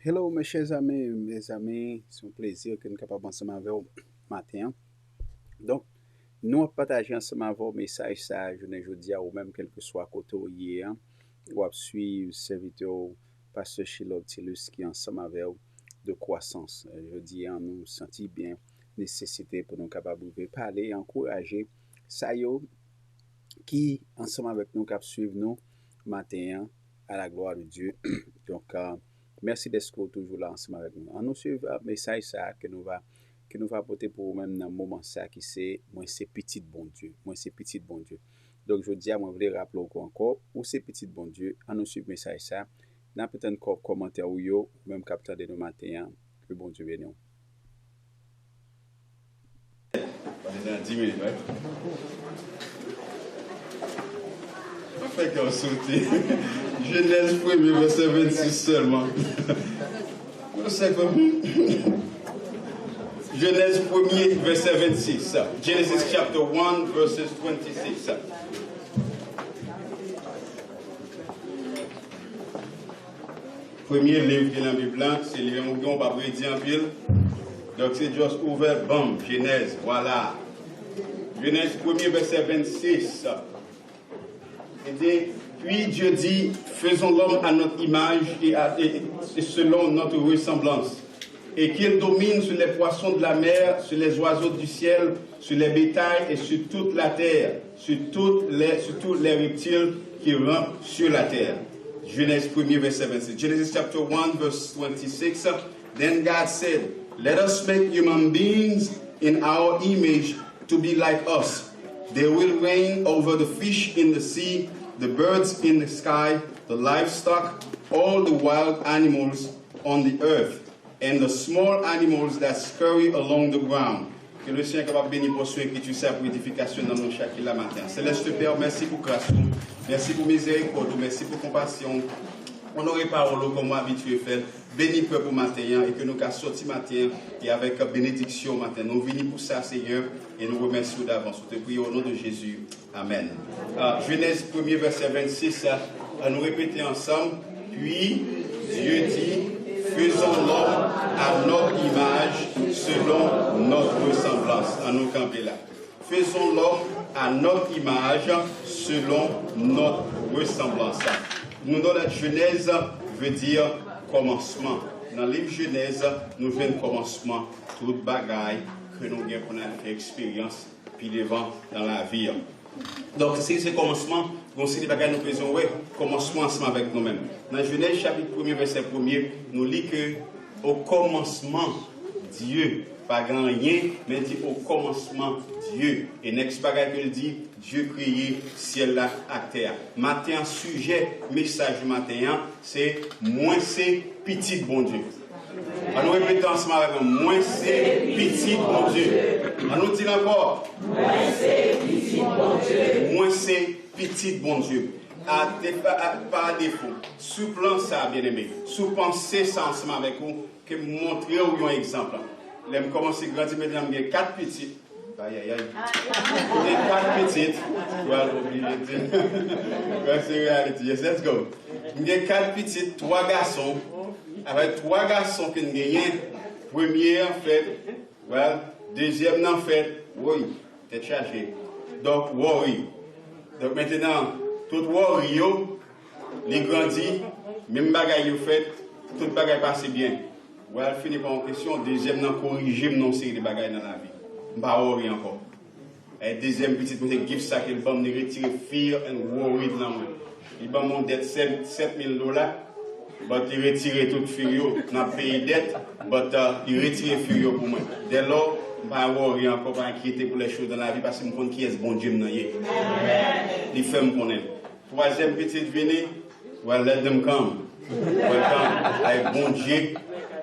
Hello, mes amis, c'est un plaisir que nous sommes capables ensemble avec vous matin. Donc, nous allons partager ensemble avec vous message ça, je ne dis à ou même quel que soit côté où hier, ou à suivre serviteur Pasteur Chilo Tilus qui est ensemble avec vous de croissance. Je dis à nous sentir bien nécessité pour nous capables de parler, encourager ça yo qui ensemble avec nous cap suivre nous matin à la gloire de Dieu. Donc, merci d'être toujours là ensemble avec nous. On nous suit un message ça que nous va apporter pour vous-même dans le moment ça qui c'est moi c'est petit bon Dieu. Moi c'est petit bon Dieu. Donc je dis à moi voulais rappeler encore où c'est petit bon Dieu. On nous suit le message ça. Dans peut-être encore commentaire ou yo même capteur de nos matins que bon Dieu bénisse. On est dans 10 minutes, ouais. On fait qu'on sauter. Genèse 1er, verset 26 seulement. Genèse 1er, verset 26. Genesis chapter 1, verses 26. Premier livre qui est dans la Bible, c'est le livre où on va dire en pile. Donc c'est juste ouvert, bam, Genèse, voilà. Genèse 1er, verset 26. Il dit, puis Dieu dit, faisons l'homme à notre image et selon notre ressemblance, et qu'il domine sur les poissons de la mer, sur les oiseaux du ciel, sur les bétails et sur toute la terre, sur tous les reptiles qui rampent sur la terre. Genèse 1er, verset 26. Genesis chapter 1, verse 26. Then God said, let us make human beings in our image to be like us. They will reign over the fish in the sea, the birds in the sky, the livestock, all the wild animals on the earth, and the small animals that scurry along the ground. Que le Seigneur est capable de bénir pour ceux qui tu sais pour édification dans nos chaque la matin. Céleste Père, merci pour grâce, merci pour miséricorde, merci pour compassion. Honorez parole comme habitué fait. Bénis peuple matin et que nous qu'à sortir matin et avec bénédiction matin. Nous venons pour ça, Seigneur, et nous remercions d'avance. Nous te prions au nom de Jésus. Amen. Genèse 1er, verset 26, nous répéter ensemble. Puis Dieu dit, faisons l'homme à notre image, selon notre ressemblance. À nous camper là. Faisons l'homme à notre image, selon notre ressemblance. Nous dans la Genèse veut dire commencement. Dans le livre Genèse, nous venons commencement, toute bagaille que nous avons fait expérience, puis devant dans la vie. Donc, si c'est commencement, nous avons des bagailles nous faisons, ouais, commencement ensemble avec nous-mêmes. Dans Genèse chapitre 1er, verset 1er, nous lisons que au commencement, Dieu, pas grand rien, mais dit au commencement, Dieu. Et next bagaille qu'il dit, Dieu créé ciel là à terre. Matin, sujet, message du matin, c'est moins c'est petit bon Dieu. On nous répète ensemble avec moins c'est petit bon Dieu. On nous dit encore, moins c'est petit bon Dieu. Moins c'est petit bon Dieu. Par défaut, sous plan ça, bien aimé, sous penser ça ensemble avec vous, que montrer un exemple. Là, je commence à grandir maintenant, j'ai 4 petites. Aïe, aïe, aïe. J'ai 4 petites. Well, c'est réalité. Yes, let's go. J'ai 4 petites, 3 garçons. Avec 3 garçons que nous gagnons. Premier en fait, well, deuxième en fait, oui, t'es chargé. Donc, worry. Donc maintenant, tout worry, les grandis, même bagaille vous fait, tout bagaille passe bien. Well, fini par une question, deuxième non corriger non série de bagailles dans la vie. Pas worry encore. Et deuxième petite petite gift ça qu'il va me retirer fear and worry dans moi. Il va mon dette $7,000. But il retire toute furio, n'a payé dette, but il retire furio pour moi. Dès lors, pas worry encore, pas inquiéter pour les choses dans la vie parce que je connais qui est ce bon Dieu maintenant. Il fait me connaître. Troisième petite venue, well let them come. Welcome, avec bon Dieu,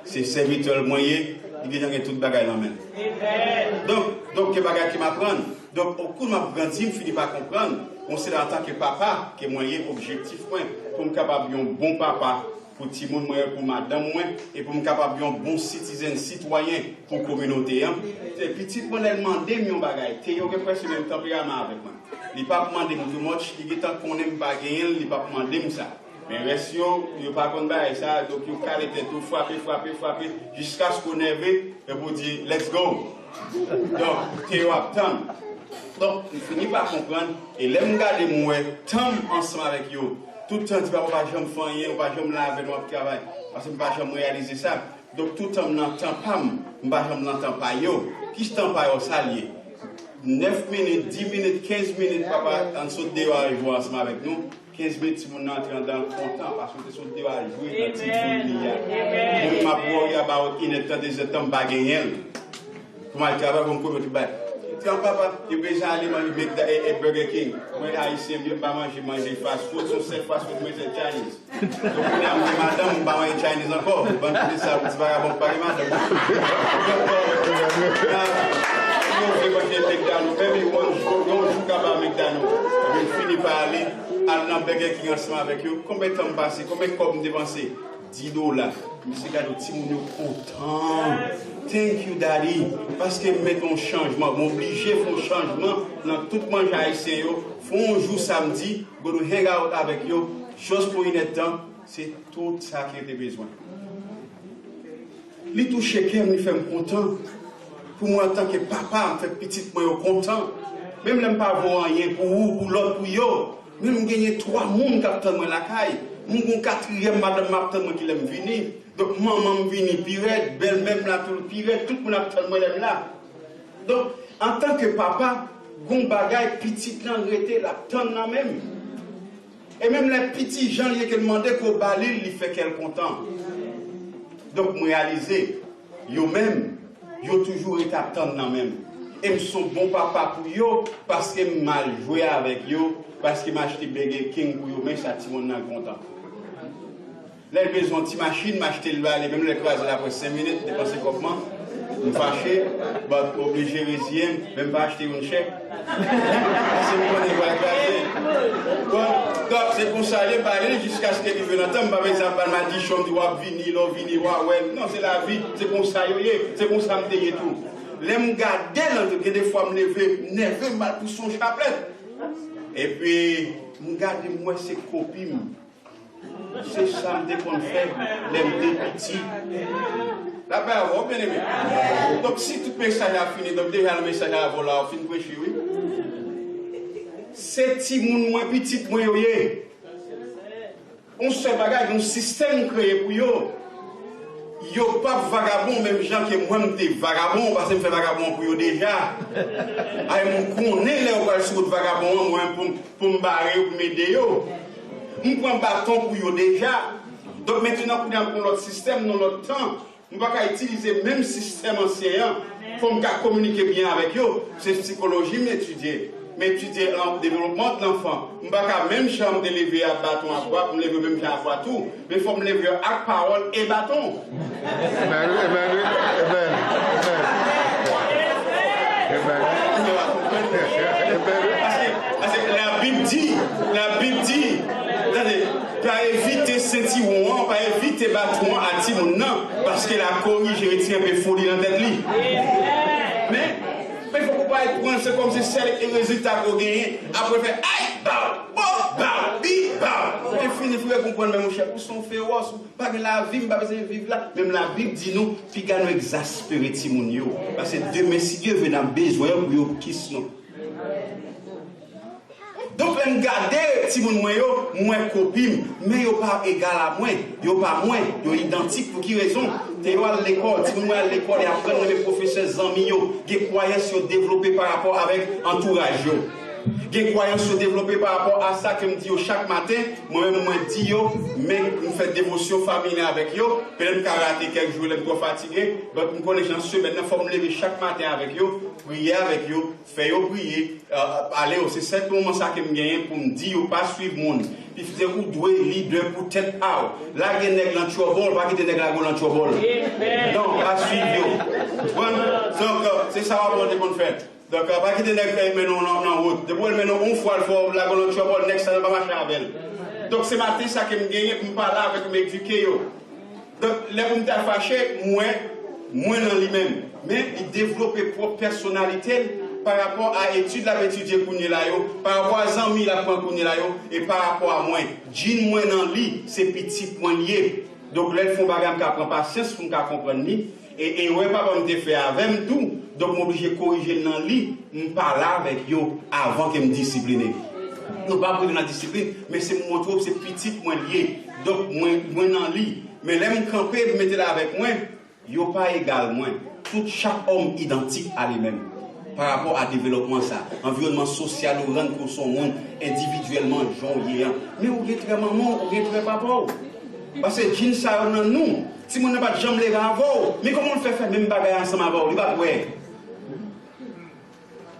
c'est serviteur moyen, il dit que toute bagaille dans main. Donc que bagaille qui m'apprend. Donc au cours de ma grandie, je finis par comprendre. On sait en tant que papa que moyen objectif pour me capable un bon papa pour tout le monde, pour madame, et pour me capable un bon citoyen pour la communauté. C'est petit pour elle demander mon bagage. Tu es presque même tempérament avec moi. Il ne pas demander tout le monde, il est qu'on n'aime pas gagner, il ne pas demander ça. Mais reste yo pas contre bail ça, donc yo calé tête tout frapper jusqu'à ce qu'on nerve et pour dire let's go. Donc tu vas attendre. Donc il finit par comprendre et l'aime garder moi temps ensemble avec yo. Tout le temps tu vas pas jamais faire rien, pas jamais laver notre travail parce que pas jamais réaliser ça. Donc tout le temps n'entend pas, pas jamais n'entend pas yo. Qui se tend pas yo salier. 9 minutes, 10 minutes, 15 minutes, papa, en saute dehors et jouer ensemble avec nous. 15 minutes, si on entre dans le content, parce que saute dehors et jouer dans le petit foule. Moi, je vais avoir une temps des temps baguette. Comment le travail, comme comment tu vas. Quand papa, il peut aller manger Burger King. Moi, haïtien, je ne vais pas manger fast-food, c'est fast-food, mais c'est Chinese. Donc, on a dit, madame, on ne va pas manger Chinese encore. On va dire ça, vous vas pas parler, madame. Je vais McDonald's, même on joue à McDonald's. Je finis par aller à Burger King ensemble avec eux. Combien de temps passé, combien de temps dépensé? $10. Monsieur Gado, si on est content. Thank you, Daddy. Parce que mettons un changement, m'obliger à faire un changement dans tout le monde haïtien. Faut un jour samedi, go to hang out avec eux. Chose pour une temps, c'est tout ça qui était besoin. Les toucher qui me fait content. Pour moi, en tant que papa, je fais petit, moi, content. Même je ne pas voir rien pour vous, pour l'autre, pour vous. Même je gagne 3 personnes qui attendent la caille. Je suis 4e madame qui l'aime venir. Donc, maman vient pirate, belle-même là, tout le pirate, tout le monde attend moi là. Donc, en tant que papa, gon bagay petit là, rete la attend même. Et même les petits gens qui demandaient qu'au balil, il fait qu'elle content. Donc, je réalise, yo-même, yo toujours été attendant même. Et je suis bon papa pour yo parce que je mal joué avec yo, parce que je acheté Burger King pour yo, mais ça tout le monde est content. Là, j'ai besoin de petite machine, m'acheter le balai, même le croiser après 5 minutes, dépenser comment. Je suis fâché, je suis obligé de résister, même pas acheter une chèque. C'est mon bon, donc c'est pour ça, je parler jusqu'à ce qu'il vienne entendre. Par exemple, elle m'a dit, je suis vini, ouais. Non, c'est la vie, c'est comme ça, c'est comme ça, je me tout. Je me garde, des fois, je me lève, nerveux, mal pour son chapelet. Et puis, je me garde, moi, c'est copine. C'est ça qu'on fait, les petits. Là-bas, vous bien aimé. Donc, si tout le message a fini, donc déjà le message a volé, on finit de prêcher, oui. C'est petit monde moins petit, moins yoye. On se bagage, un système créé pour yo. Yo pas vagabond, même gens qui moi m'étais vagabond, parce que je fais vagabond pour yo déjà. Aïe, mon connaît les ou sur vagabond, moi pour me barrer ou pour m'aider yo. On prend un bâton pour eux déjà. Donc maintenant, pour notre système, dans notre temps, on ne va pas utiliser le même système ancien pour communiquer bien avec eux. C'est psychologie, mais étudier le développement de l'enfant. On ne va pas même chambre de lever à bâton à bois, pour me lever même à bois tout, mais il faut me lever à parole et bâton. Parce que la Bible dit, pas éviter Saint-Iwan, pas éviter Batouan à Timon, non, parce que la corrige et retient un peu folie dans la tête. Mais il ne faut pas être prendre, c'est comme si c'est le résultat qu'on gagne, après faire aïe, et fini, il faut comprendre, même mon cher, pour son féroce, pas que la vie, pas besoin de vivre là, même la Bible dit nous, puis qu'à nous exaspérer Timon, parce que demain, si Dieu veut avoir besoin, pour qui sont. Donc, je regarde si mon moins copine, mais yo pas égal à moi, yo pas moins, yo identique pour qui raison? Tu es à l'école, si vous à l'école et apprendre les professeurs amis, des croyances développées par rapport avec entourage. Des croyances développées par rapport à ça que me dit chaque matin, moi-même je dis mais je fais dévotion familiale avec eux, peut-être que rater quelques jours, je suis trop fatigué, donc je connais les gens, maintenant il faut me lever chaque matin avec eux, prier avec eux, faire prier, aller c'est cet moment ça que je gagne pour me dire pas suivre le monde. Puis vous êtes doué leader pour tête out. Là il y a des nègres dans trouble, pas quitter des nègres dans trouble. Non, pas suivre. Donc c'est ça qu'on fait. Donc, pas quitter les nègres mais non en route. Depuis le maintenant, une fois, il faut la golden trouble, next time, pas marcher avec elle. Donc, c'est matin ça que je gagne pour me parler avec mes éduqués. Donc, les gens qui fâché, moins dans lui-même. Mais il développe propre personnalité par rapport à l'étude la étudier par rapport à amis la prend et par rapport à moi. Jean moi dans lit, c'est petit point lié. Donc là, il faut bagam qui prend patience pour comprendre ni et ouais pas me faire avec tout. Donc m'obligé corriger dans lit, me parler avec yo avant que me discipliner. Nous pas pour la discipline, mais c'est mon trouve c'est petit point lié. Donc moi dans lit, mais là me camper mettre là avec moi, yo pas égal moi. Tout chaque homme identique à lui-même. Par rapport à développement ça, environnement social ou rendre pour son monde individuellement genre mais on est très maman, on est très papa. Parce que jean ça dans nous, si on n'a pas de jambes les avant, mais comment on fait faire même bagaille ensemble avant, il va ouais.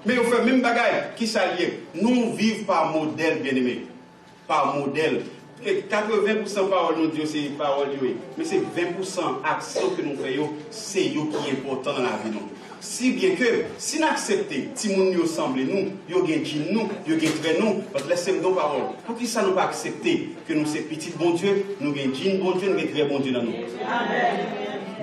Mais on fait même bagaille qui s'allie. Nous vivons par modèle bien-aimé. Par modèle. 80% parole de Dieu, c'est parole de Dieu. Mais c'est 20% action que nous faisons, c'est eux qui est important dans la vie. Si bien que, si nous acceptons, si nous semblons nous, nous gagnons nous, nous gagnons nous, laissez-nous nos paroles. Pour qui ça nous pas accepter que nous sommes petits bon Dieu, nous gagnons bon Dieu, nous gagnons très bon Dieu dans nous. Amen.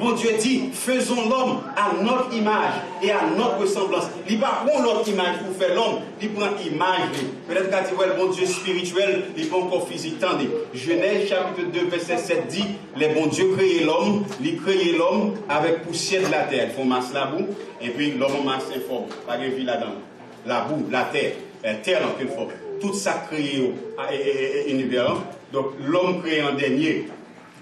Bon Dieu dit, faisons l'homme à notre image et à notre ressemblance. Il ne prend pas l'autre image pour faire l'homme, il prend l'image. Peut-être quand il voit le bon Dieu spirituel, il prend encore physique. Tendez, Genèse chapitre 2, verset 7 dit, les bons dieux créaient l'homme, ils créaient l'homme avec poussière de la terre. Ils font masse la boue, et puis l'homme masse informe. Pas de vie là-dedans. La boue, la terre en quelque forme. Tout ça créé au univers. Donc l'homme créé en dernier.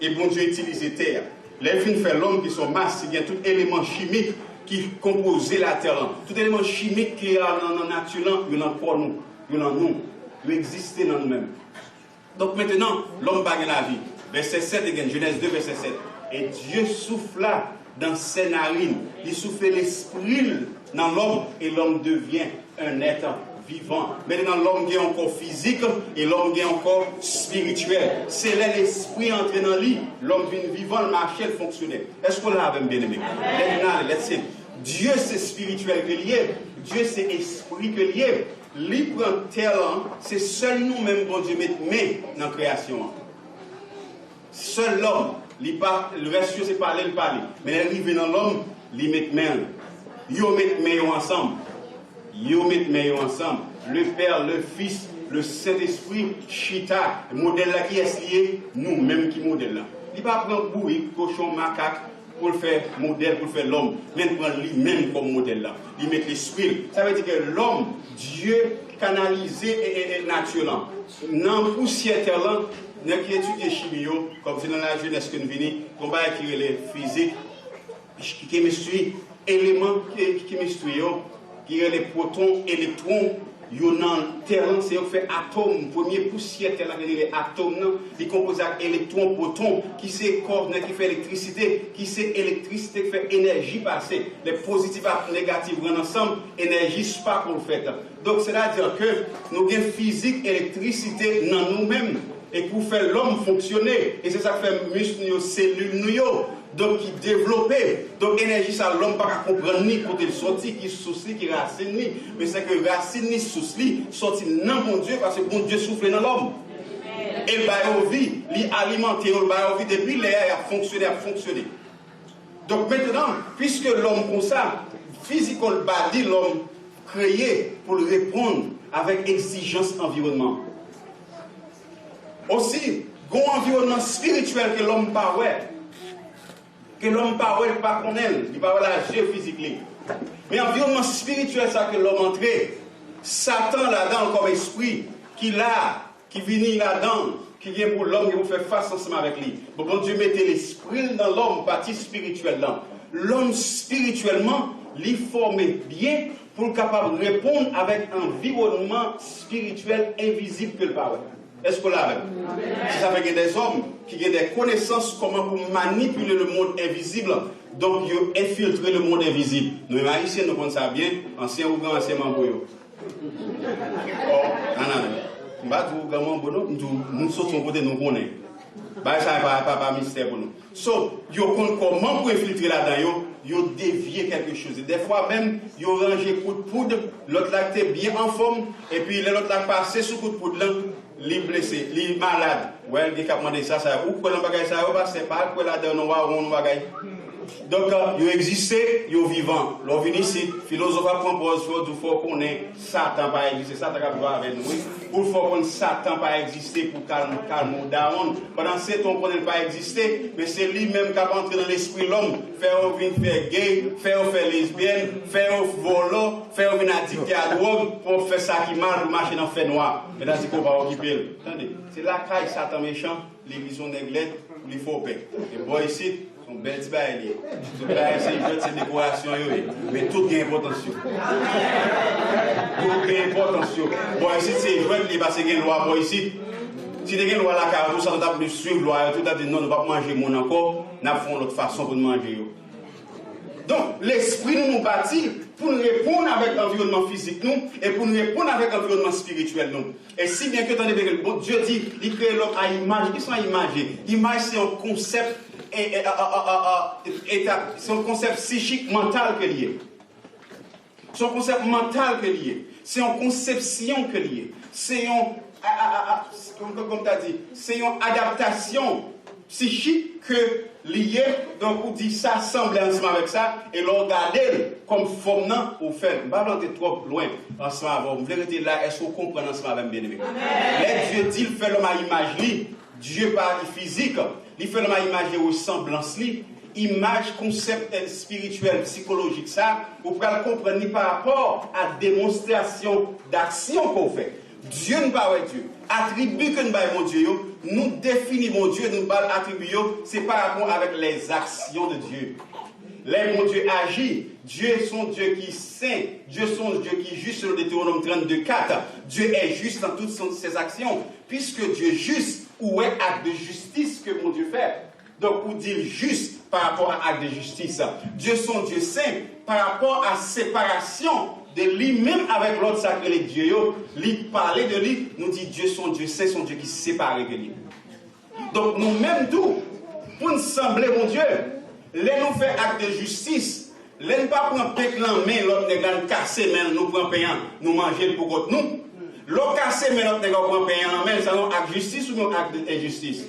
Et bon Dieu utilise terre. Les filles fait l'homme qui sont masse, il y a tout élément chimique qui compose la terre. Tout élément chimique qui est dans la nature, il y en a pour nous, il y en a nous, il existe dans nous-mêmes. Donc maintenant, l'homme bague la vie. Verset 7, Genèse 2, verset 7. Et Dieu souffla dans ses narines, il souffle l'esprit dans l'homme et l'homme devient un être vivant. Maintenant, l'homme est encore physique et l'homme est encore spirituel. C'est là l'esprit entré dans lui. L'homme vient vivant, le marché, le fonctionnaire. Est-ce qu'on l'a bien aimé? Dieu, c'est spirituel que lié. Dieu, c'est esprit que lié. Libre talent, c'est seul nous-mêmes, bon Dieu, mettre dans la création. Seul l'homme, le reste, c'est parler, le parler. Mais arrivé dans l'homme, il met main. Ils mettent main ensemble. Ils mettent main ensemble. Le Père, le Fils, le Saint-Esprit, Chita, le modèle là qui est lié, nous-mêmes qui modèle là. Il ne va pas prendre bouillie, cochon, macaque pour le faire modèle, pour faire l'homme. Mais il prend lui-même comme modèle là. Il met l'esprit. Ça veut dire que l'homme, Dieu canalisé et naturel. Dans la poussière là, nous qui étudions chimio, comme c'est dans la jeunesse que nous venons, on va écrire les physiques, chimistrie, éléments chimiques, qui est les protons, électrons, c'est fait atome, premier poussière, les atomes, les composés électrons, protons, qui c'est corps qui fait électricité, qui c'est électricité qui fait énergie passer, les positifs et les négatifs rentrent ensemble, énergie c'est pas qu'on fait. Donc c'est-à-dire que nous avons physique, électricité dans nous-mêmes, et pour faire l'homme fonctionner, et c'est ça qui fait muscles, cellules, nous. Donc, qui développé. Donc, l'énergie, ça, l'homme ne peut pas comprendre ni côté sorti, qui souci, qui racine, ni. Mais c'est que racine, ni souci, sorti non bon Dieu, parce que bon Dieu souffle dans l'homme. Et il va vie, il alimente, il va vie, depuis l'air a fonctionné. Donc, maintenant, puisque l'homme, comme ça, physical body, l'homme créé pour répondre avec exigence environnement. Aussi, un environnement spirituel que l'homme pas ouais. Que l'homme parle pas qu'on aime, il parle la géophysique. Mais l'environnement spirituel, ça que l'homme entre, Satan là-dedans comme esprit, qui vient là-dedans, qui vient pour l'homme, qui vous fait face ensemble avec lui. Donc, bon Dieu mettez l'esprit dans l'homme, partie spirituelle dans. L'homme spirituellement, l'y formé bien pour capable de répondre avec un environnement spirituel invisible que le parle. Est-ce que là, ça fait qu'il y a des hommes qui ont des connaissances comment pour manipuler le monde invisible, donc ils infiltrer le monde invisible. Nous, les Haïtiens, nous connaissons ça bien, ancien ou grand, ancien membre. Nous sortons côté nous connaissons. Ça n'est pas mystère pour nous. So, ils connaissent comment pour infiltrer là-dedans, ils dévier quelque chose. Des fois même, ils rangent coup de poudre, l'autre là était bien en forme, et puis l'autre là passé sous coup de poudre là. Les blessés, les malades, ouais, les qui demandé ça, ou quoi le bagage ça, c'est pas quoi là dedans on va bagaille. Donc, ils existent, ils vivants. L'on vient ici, philosophe a proposé il faut qu'on ait Satan pas exister. Satan va vivre avec nous. Pour faire qu'on Satan pas exister pour calmer down. Pendant ce temps, on ne pas exister, mais c'est lui-même qui a entré dans l'esprit de l'homme. Faire gay, faire lesbienne, faire voler, faire venir addicté à la drogue pour faire ça qui mal, pour marcher dans le fait noir. Mais là, c'est qu'on va occuper. Attendez, c'est la caille Satan méchant, l'église néglette, il faut paix. Et bon, ici, son bel petit bail. Ce bail, c'est une décoration, mais tout est important. Tout est important. Bon, ici, c'est jouer les parce qu'il y a une loi. Bon, ici, si il y a une loi là, tout ça, on doit plus suivre la loi. Tout a dit non, on ne va pas manger mon encore. Nous avons l'autre façon pour manger. Donc, l'esprit nous bâtit pour nous répondre avec l'environnement physique nous et pour nous répondre avec l'environnement spirituel nous. Et si bien que dans les bon Dieu dit, il crée l'homme à image. Qui sont à imager? L'image, c'est un concept, c'est un concept psychique mental que lié. C'est un concept mental que lié. C'est une conception que lié. C'est une, comme tu as dit, c'est une adaptation psychique que lié, donc on dit ça semble ensemble avec ça, et l'on regarde comme forme ou fait. Je ne vais pas trop loin ensemble avant. Vous voulez rester là, est-ce qu'on comprend ensemble avec bien aimé? Là, Dieu dit, il fait l'homme à image, Dieu par physique, il fait l'homme à image et ressemblance, image, concept spirituel, psychologique, ça, vous pouvez le comprendre par rapport à démonstration d'action qu'on fait. Dieu ne parle pas Dieu. Attribut que nous avons mon Dieu, nous définissons mon Dieu, nous parlons attribut, c'est par rapport avec les actions de Dieu. Là, mon Dieu agit. Dieu est son Dieu qui est saint. Dieu est son Dieu qui est juste sur le Deutéronome 32:4. Dieu est juste dans toutes ses actions. Puisque Dieu est juste, où est acte de justice que mon Dieu fait? Donc, où dit juste par rapport à acte de justice? Dieu est son Dieu saint par rapport à séparation de lui-même avec l'autre sacré de Dieu. Lui parler de lui, nous dit Dieu son Dieu saint, son Dieu qui sépare de lui. Donc, nous-mêmes tout, pour nous sembler mon Dieu, les nous fait acte de justice, les nous pas prendre pec dans main, l'autre nous casser main, nous prend payant, nous manger pour contre nous. L'autre casser main, l'autre nous prend payant dans main, ça non acte de justice ou un acte d'injustice?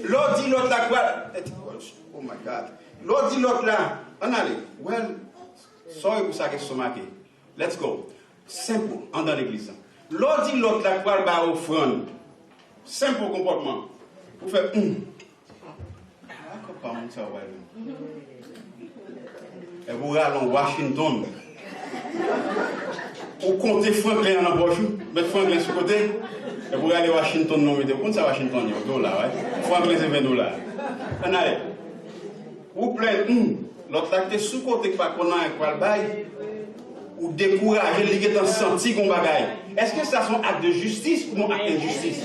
L'autre dit l'autre là quoi? Oh my God. L'autre dit l'autre là, on allez, well, sorry pour ça que c'est marqué. Let's go. Simple, en dans l'église. L'autre dit l'autre là quoi va offrande. Simple comportement. Vous faites et vous allez en Washington. Vous comptez Franklin en poche, mettez Franklin sur côté, et vous allez à Washington, non, mettez. Vous savez Washington, $, ouais. Franklin, c'est $20. On allez. Vous plaignez, l'autre là, sous côté, pas qu'on a un quoi le bail, ou décourager, les gens senti qu'on bagaille. Est-ce que ça sont acte de justice ou non acte d'injustice?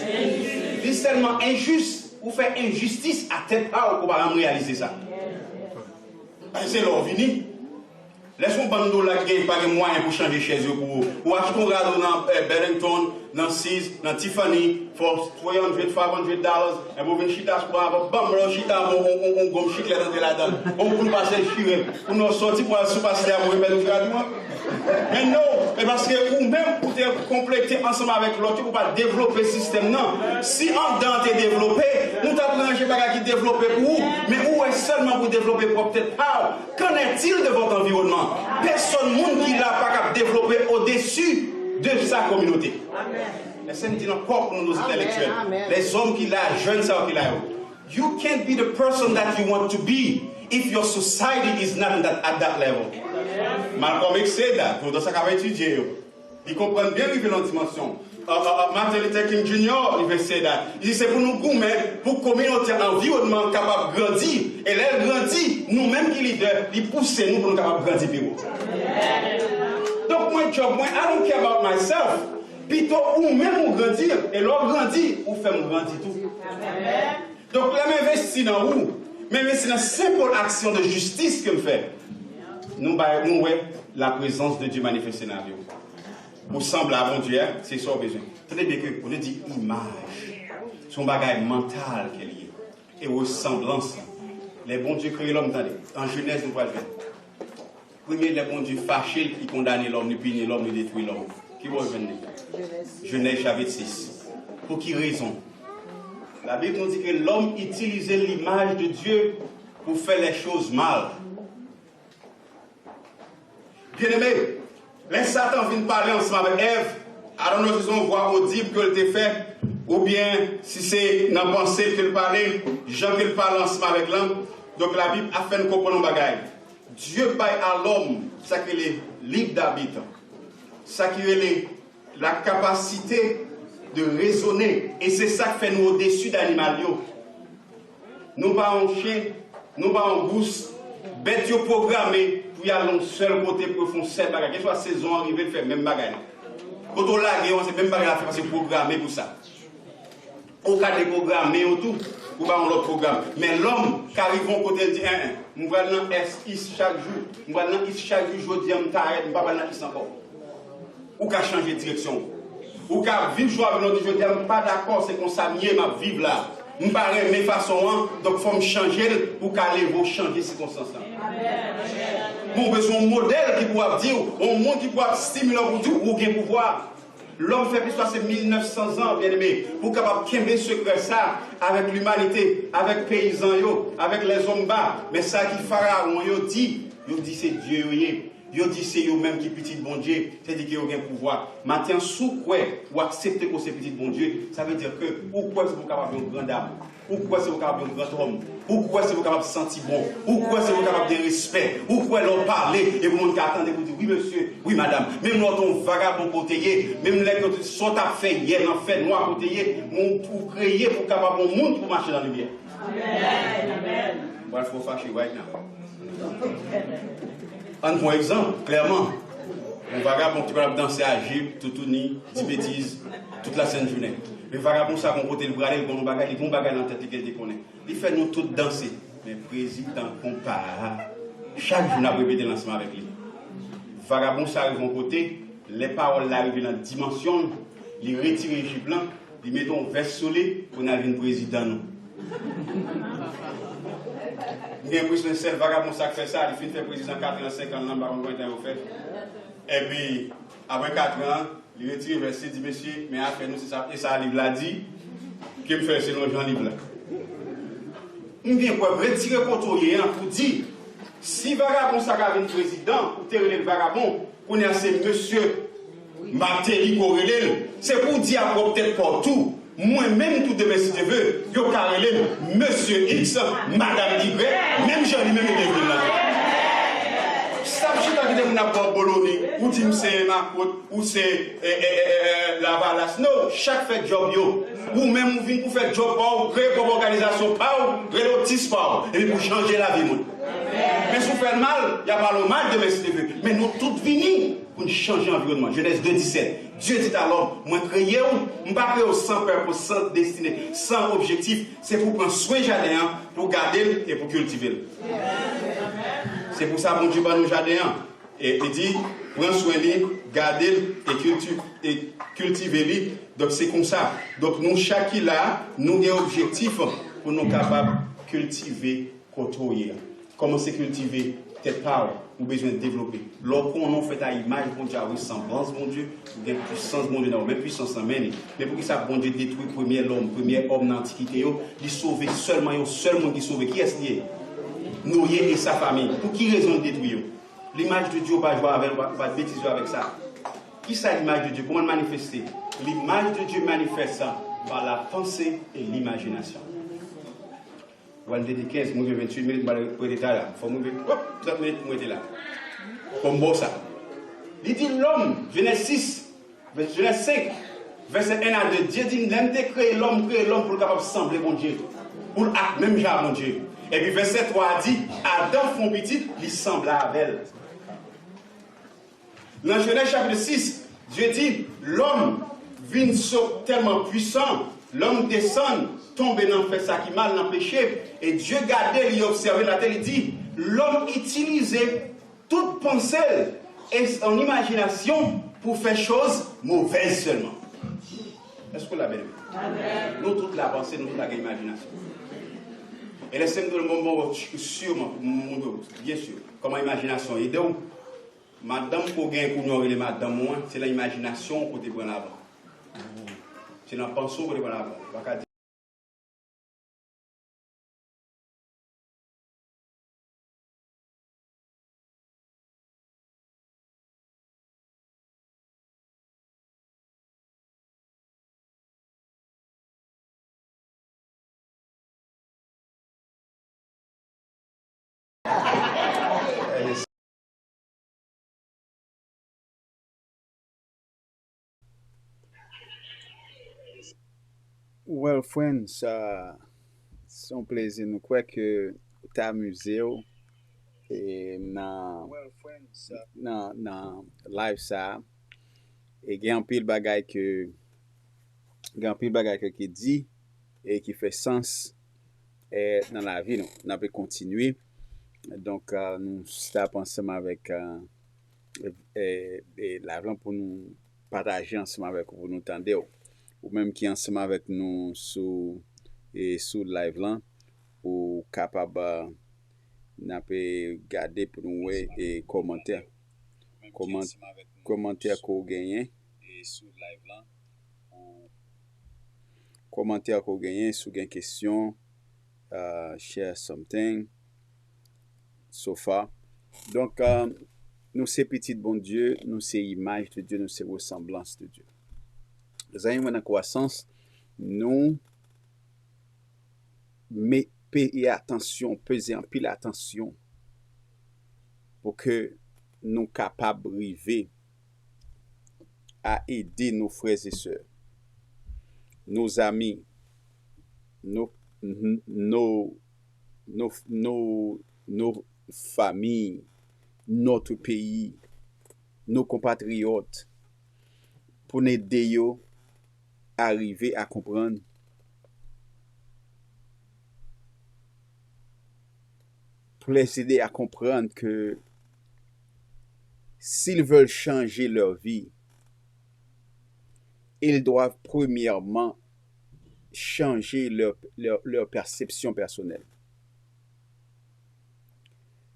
C'est seulement injuste. Vous faites injustice à tête haute pour ne pas réaliser ça. C'est l'orvini. Laissez-moi pas nous la gueule, pas de moyens pour changer chez eux pour vous. Ou achetez un radeau dans Bellington, dans Sears, dans Tiffany, pour $400, $500, et vous venez chita, bam, chita, on gomme chic là-dedans. On peut passer le chiré. Pour nous sortir pour se passer à vous, mais mais non, parce que vous-même, pour te compléter ensemble avec l'autre, vous ne pouvez pas développer le système. Non. Si en dedans tu es développé, nous t'apprenons pas qui développer pour vous, mais où est seulement pour développer pour peut-être pas. Qu'en est-il de votre environnement? Personne monde qui n'a pas capable de développer au-dessus de sa communauté. Les saints disent encore pour nos intellectuels, les hommes qui l'ont, jeunes ça qui l'ont. You can't be the person that you want to be if your society is not at that level. Malcolm X said that, dans sa carrière étudiée. Ils comprennent bien les dimensions. Martin Luther King Jr. il fait that. Il dit c'est pour nous goumer, pour communauté environnement capable de grandir. Et là, elle grandit, nous-mêmes qui leaders, ils poussent nous pour nous capables de grandir plus haut. Donc, moi, job, moi, I don't care about myself. Plutôt, ou même on grandir, et l'on grandit, ou fait nous grandir tout. Donc, là, m'investir dans où? M'investir dans simple action de justice que me fait. Nous voyons la présence de Dieu manifestée dans la vie. Pour sembler à mon Dieu, c'est ça qu'on a besoin. Très bien que, on dit image. Son bagage mental qui est lié. Et ressemblance. Les bons dieux créent l'homme, attendez. En Genèse, nous voyons. Premier, les bons dieux fâchés qui condamnent l'homme, qui punissent l'homme, qui détruisent l'homme. Qui va revenir? Genèse chapitre 6. Pour quelle raison? La Bible nous dit que l'homme utilisait l'image de Dieu pour faire les choses mal. Bien aimé, les Satan vient parler ensemble avec Ève. I don't know si c'est une voix audible qu'elle t'a fait, ou bien si c'est dans la pensée qu'elle parlait, Jean qu'elle parle ensemble avec l'homme. Donc la Bible a fait une comprendre bagaille. Dieu baille à l'homme ça qu'il est libre d'habiter, ça qu'il est la capacité de raisonner, et c'est ça qui fait nous au-dessus d'animaux. Nous pas en chien, nous pas en gousse, bête programmée pour y aller d'un seul côté pour faire cette bagaille. Quelle soit saison arrivée, faire même bagaille. Quand on l'a c'est même bagaille à faire parce que programmé pour ça. Au cas de programmer ou tout, ou pas l'autre programme. Mais l'homme qui arrive au côté dit, nous allons dans S chaque jour, nous allons dans chaque jour, je dis, nous allons pas dans S encore. Ou qu'à changer de direction. Ou qu'à vivre joie avec nous, je dis, je ne suis pas d'accord, c'est qu'on s'amuse à vivre là. Je ne pas mes façons, donc il faut me changer pour qu'aller vous changer ces circonstances. Mon besoin de modèle qui pourra dire, un monde qui pourra stimuler pour dire, ou bien pouvoir. L'homme fait plus de 1900 ans, bien aimé, pour capable de secret ça avec l'humanité, avec les paysans, avec les hommes bas. Mais ça qui pharaon, il dit c'est Dieu. Il dit c'est eux-mêmes qui petit bon Dieu, c'est-à-dire qu'il y a un pouvoir. Maintenant, sous quoi ou accepter que c'est petit bon Dieu, ça veut dire que pourquoi c'est vous capable de une grande âme, pourquoi c'est vous capable de un grand homme, pourquoi c'est vous capable de sentir bon, pourquoi c'est vous capable de respect, pourquoi leur parler et vous attendez vous dire oui monsieur, oui madame, même nous on vagabond côté, même les qui sont à fait hier, en fait noir côté, pour créer pour capable un monde pour marcher dans le bien. Amen. Bon, il faut fâcher right now. Un bon exemple, clairement, un vagabond qui va danser à Gip, tout ni, 10 bêtises, toute la sainte journée. Le vagabond, ça, qu'on côté le bras, il bon bagage dans la tête qu'il déconne. Il fait nous tous danser. Mais le président compare. Chaque jour, on a répété l'ensemble avec lui. Le vagabond, ça arrive de côté, les paroles arrivent dans la dimension, il retire les Gip blanc, il met un verre soleil pour aller le président. J'ai l'impression que c'est le vagabond qui fait ça, il finit le président 4 ans, 5 ans, et puis, après 4 ans, il retire le verset, dit monsieur, mais après nous, c'est ça, et ça, il l'a dit, qu'il me fait selon Jean Livre. On vient pour retirer le contour pour dire, si vagabond ça a un président, ou terrer le vagabond, on est assez monsieur Martelly Corélé, c'est pour dire peut-être partout. Moi-même, tout demain, si je veux, je carrelé Monsieur X, Madame Y, même j'en ai même été venu là. Ça, je suis arrivé à la Bologna, ou Tim c'est Macron, ou c'est la Valasse. Non, chaque fait job, yo. Ou même, vous venez pour faire job, ou créer comme organisation, ou créer l'autisme, et puis pour changer la vie. Mais si vous faites mal, il n'y a pas le mal demain, si je veux. Mais nous, tous venus pour changer l'environnement. Genèse 2,17. Dieu dit à l'homme, moi créé, je ne pas créer sans purpose, sans destinée, sans objectif. C'est pour prendre soin du jardin, pour garder et pour cultiver. C'est pour ça que Dieu va nous jardin. Et il dit, prends soin de lui, garder et cultiver. Donc c'est comme ça. Donc nous, chaque là, nous avons un objectif pour nous capables de cultiver, côtoyer. Comment c'est cultiver tête power, nous avons besoin de développer. Lorsqu'on fait à l'image, bon Dieu, à ressemblance, mon Dieu, ou bien puissance, mon Dieu, non, mais puissance en main. Mais pour que ça, bon Dieu, détruit premier homme dans l'Antiquité, il sauve seulement, il y a seul monde qui sauve. Qui est-ce qui est Noé et sa famille. Pour qui raison de détruire l'image de Dieu, va jouer avec, va bêtiser avec ça. Qui c'est l'image de Dieu? Comment le manifester? L'image de Dieu manifeste ça par la pensée et l'imagination. Voilà, 15, 28 minutes pour être là. Il faut mourir. Hop, 30 minutes pour être là. Comme bon ça. Il dit l'homme, Genèse 6, Genèse 5, verset 1 à 2. Dieu dit, l'aime de créer l'homme pour capable sembler mon Dieu. Pour l'acte même genre mon Dieu. Et puis verset 3 dit, Adam font petit, il semble à Abel. Dans Genèse chapitre 6, Dieu dit, l'homme vient tellement puissant, l'homme descend, tombe dans le fait ça qui mal, dans le péché, et Dieu gardait, il observait la terre, il dit, l'homme utilisait toute pensée et son imagination pour faire choses mauvaises seulement. Est-ce que vous l'avez vu? Nous, toute la pensée, nous, toute la imagination. Et laissez-moi le moment sûrement, bien sûr, comme imagination. Et donc, madame, pour gagner pour nous, madame, c'est l'imagination qu'on te prend là-bas. C'est la pensée qu'on te prend là-bas. Well, friends, c'est un plaisir. Nous crois que tu as amusé et dans live ça et il y a un pile bagay que qui dit et qui fait sens dans la vie. Nous, on peut continuer. Donc, nous sommes ensemble avec l'argent pour nous partager ensemble avec vous, nous tendez ou même qui est ensemble avec nous sous live là ou capable n'a pas garder pour nous et commentaire qu'on gagne sous live là ou commentaire qu'on gagne sous une question share something so far. Donc nous c'est petit bon Dieu, nous c'est image de Dieu, nous c'est ressemblance de Dieu. Les amis en croissance, nous mais payer attention, peser en pile attention pour que nous capables d'arriver à aider nos frères et sœurs, nos amis, nos familles, notre pays, nos compatriotes, pour nous aider à arriver à comprendre pour les aider à comprendre que s'ils veulent changer leur vie, ils doivent premièrement changer leur perception personnelle.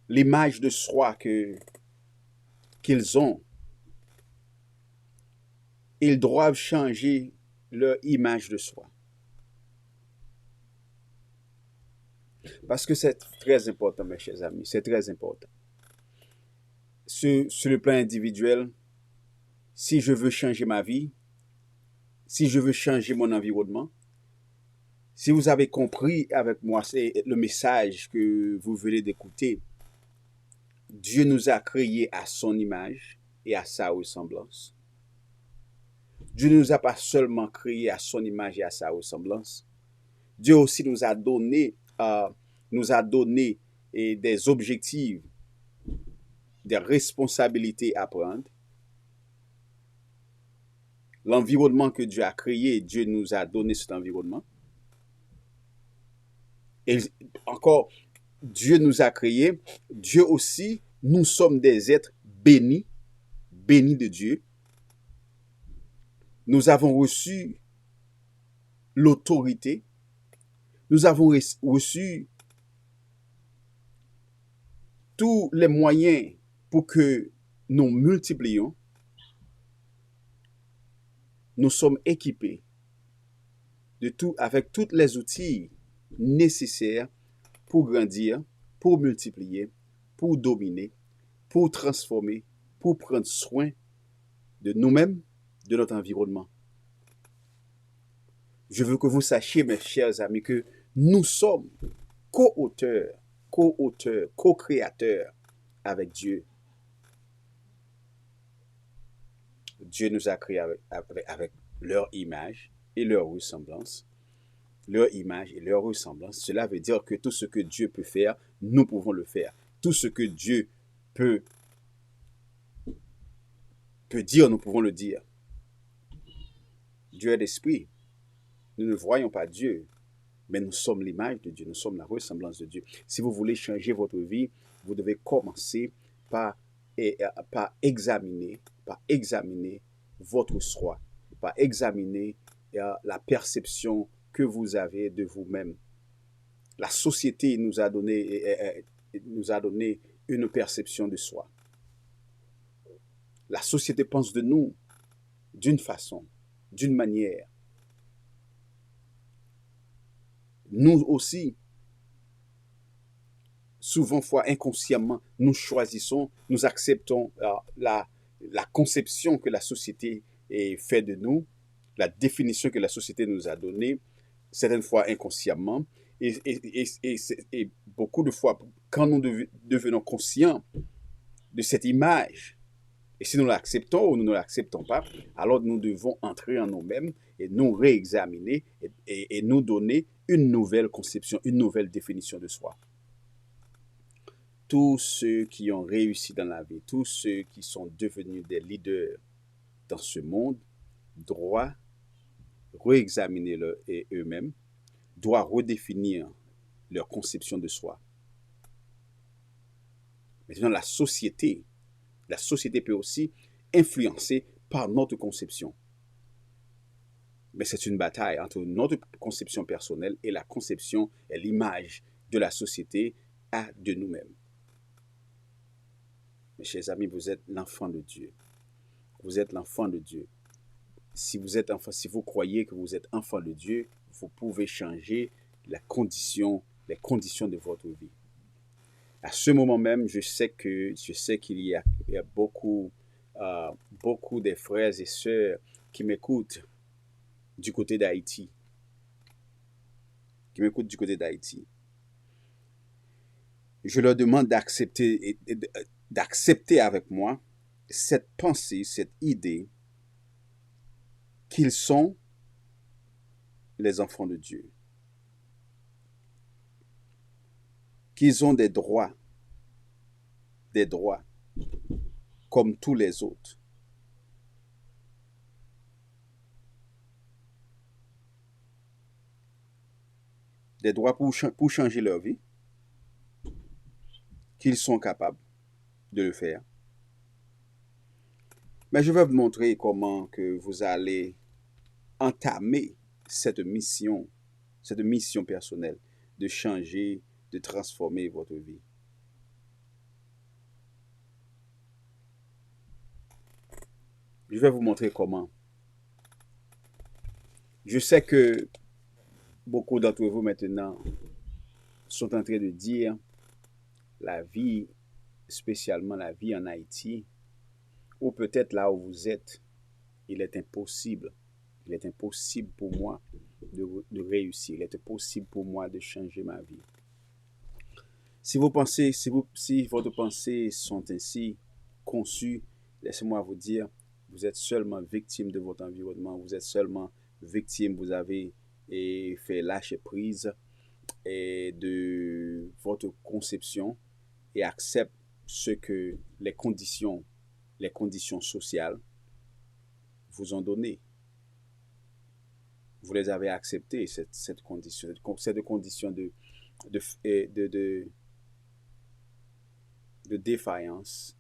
L'image de soi qu'ils ont, ils doivent changer leur image de soi. Parce que c'est très important, mes chers amis, c'est très important. Sur le plan individuel, si je veux changer ma vie, si je veux changer mon environnement, si vous avez compris avec moi, c'est le message que vous venez d'écouter. Dieu nous a créés à son image et à sa ressemblance. Dieu ne nous a pas seulement créés à son image et à sa ressemblance. Dieu aussi nous a donné des objectifs, des responsabilités à prendre. L'environnement que Dieu a créé, Dieu nous a donné cet environnement. Et encore, Dieu nous a créés, Dieu aussi, nous sommes des êtres bénis de Dieu. Nous avons reçu l'autorité, nous avons reçu tous les moyens pour que nous multiplions. Nous sommes équipés avec tous les outils nécessaires pour grandir, pour multiplier, pour dominer, pour transformer, pour prendre soin de nous-mêmes, de notre environnement. Je veux que vous sachiez, mes chers amis, que nous sommes co-auteurs, co-créateurs avec Dieu. Dieu nous a créés avec leur image et leur ressemblance. Leur image et leur ressemblance. Cela veut dire que tout ce que Dieu peut faire, nous pouvons le faire. Tout ce que Dieu peut dire, nous pouvons le dire. Dieu est l'esprit. Nous ne voyons pas Dieu, mais nous sommes l'image de Dieu, nous sommes la ressemblance de Dieu. Si vous voulez changer votre vie, vous devez commencer par examiner votre soi, par examiner la perception que vous avez de vous-même. La société nous a donné une perception de soi. La société pense de nous d'une façon, d'une manière. Nous aussi, souvent fois inconsciemment, nous choisissons, nous acceptons la conception que la société fait de nous, la définition que la société nous a donnée, certaines fois inconsciemment, et beaucoup de fois, quand nous devenons conscients de cette image Et si nous l'acceptons ou nous ne l'acceptons pas, alors nous devons entrer en nous-mêmes et nous réexaminer et nous donner une nouvelle conception, une nouvelle définition de soi. Tous ceux qui ont réussi dans la vie, tous ceux qui sont devenus des leaders dans ce monde, doivent réexaminer eux-mêmes, doivent redéfinir leur conception de soi. Maintenant, la société peut aussi influencer par notre conception. Mais c'est une bataille entre notre conception personnelle et la conception et l'image de la société de nous-mêmes. Mes chers amis, vous êtes l'enfant de Dieu. Vous êtes l'enfant de Dieu. Si vous croyez que vous êtes enfant de Dieu, vous pouvez changer les conditions de votre vie. À ce moment même, je sais qu'il y a beaucoup de frères et sœurs qui m'écoutent du côté d'Haïti. Je leur demande d'accepter avec moi cette pensée, cette idée qu'ils sont les enfants de Dieu, qu'ils ont des droits comme tous les autres. Des droits pour changer leur vie, qu'ils sont capables de le faire. Mais je vais vous montrer comment que vous allez entamer cette mission personnelle de changer, de transformer votre vie. Je vais vous montrer comment. Je sais que beaucoup d'entre vous maintenant sont en train de dire la vie, spécialement la vie en Haïti, ou peut-être là où vous êtes, il est impossible pour moi de réussir, il est impossible pour moi de changer ma vie. Si votre pensées sont ainsi conçues, laissez-moi vous dire, vous êtes seulement victime de votre environnement, vous êtes seulement victime, vous avez fait lâcher prise de votre conception et accepte ce que les conditions sociales vous ont donné. Vous les avez acceptées, cette condition de défaillance,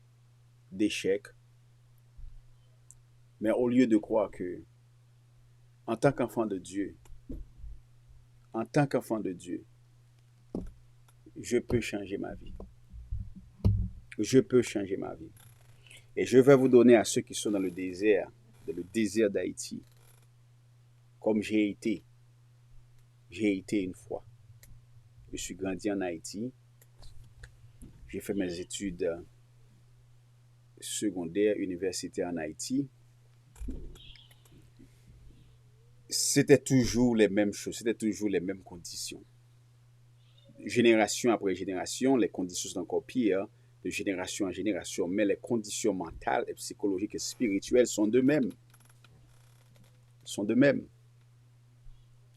d'échec. Mais au lieu de croire que, en tant qu'enfant de Dieu, je peux changer ma vie. Et je vais vous donner à ceux qui sont dans le désert d'Haïti, comme j'ai été une fois. Je suis grandi en Haïti. J'ai fait mes études secondaires, universitaires en Haïti. C'était toujours les mêmes choses, c'était toujours les mêmes conditions. Génération après génération, les conditions sont encore pires, de génération en génération, mais les conditions mentales, et psychologiques et spirituelles sont de même.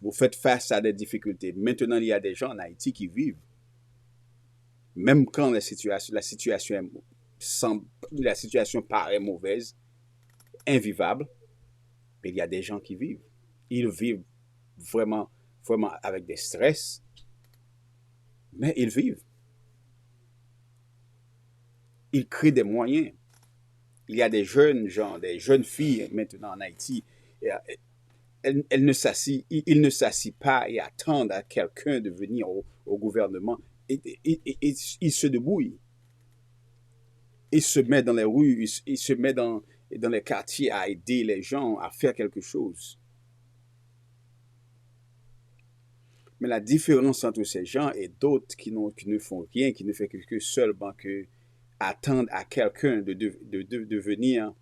Vous faites face à des difficultés. Maintenant, il y a des gens en Haïti qui vivent. Même quand la situation paraît mauvaise, invivable, mais il y a des gens qui vivent. Ils vivent vraiment avec des stress, mais ils vivent. Ils créent des moyens. Il y a des jeunes gens, des jeunes filles maintenant en Haïti. Ils ne s'assient pas et attendent à quelqu'un de venir au gouvernement. Ils se débrouillent. Ils se mettent dans les rues, ils se mettent dans les quartiers à aider les gens à faire quelque chose. Mais la différence entre ces gens et d'autres qui ne font rien, qui ne font que seulement que attendre à quelqu'un de venir,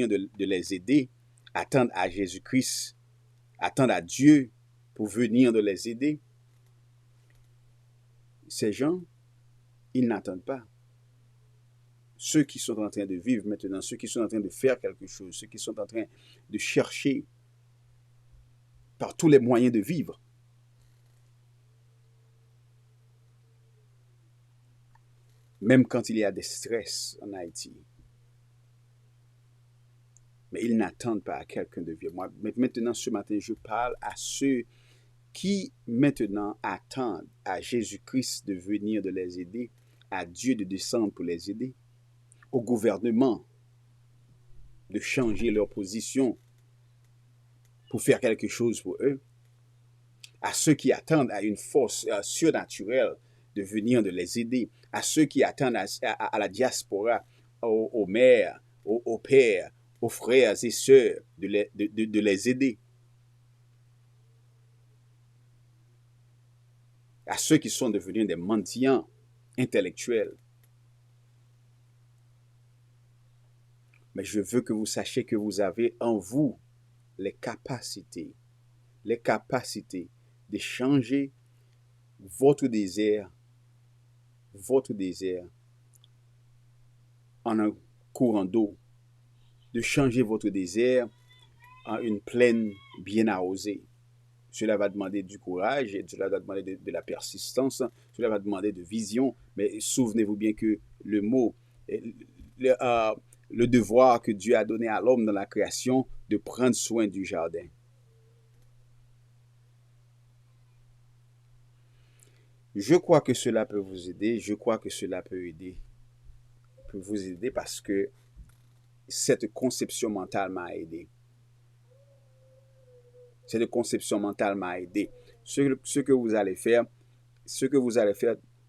de les aider, attendre à Jésus-Christ, attendre à Dieu pour venir de les aider. Ces gens, ils n'attendent pas. ceux qui sont en train de vivre maintenant, ceux qui sont en train de faire quelque chose, ceux qui sont en train de chercher par tous les moyens de vivre. Même quand il y a des stress en Haïti. Mais ils n'attendent pas à quelqu'un de vivre. Moi, maintenant, ce matin, je parle à ceux qui maintenant attendent à Jésus-Christ de venir de les aider, à Dieu de descendre pour les aider, au gouvernement de changer leur position pour faire quelque chose pour eux, à ceux qui attendent à une force surnaturelle de venir de les aider, à ceux qui attendent à la diaspora, aux mères, aux pères, aux frères et sœurs de les aider, à ceux qui sont devenus des mendiants intellectuels. Mais je veux que vous sachiez que vous avez en vous les capacités de changer votre désert en un courant d'eau, de changer votre désert en une plaine bien arrosée. Cela va demander du courage, cela va demander de la persistance, cela va demander de vision, mais souvenez-vous bien que le mot, le devoir que Dieu a donné à l'homme dans la création, de prendre soin du jardin. Je crois que cela peut vous aider, peut vous aider parce que cette conception mentale m'a aidé. Cette conception mentale m'a aidé. Ce que vous allez faire,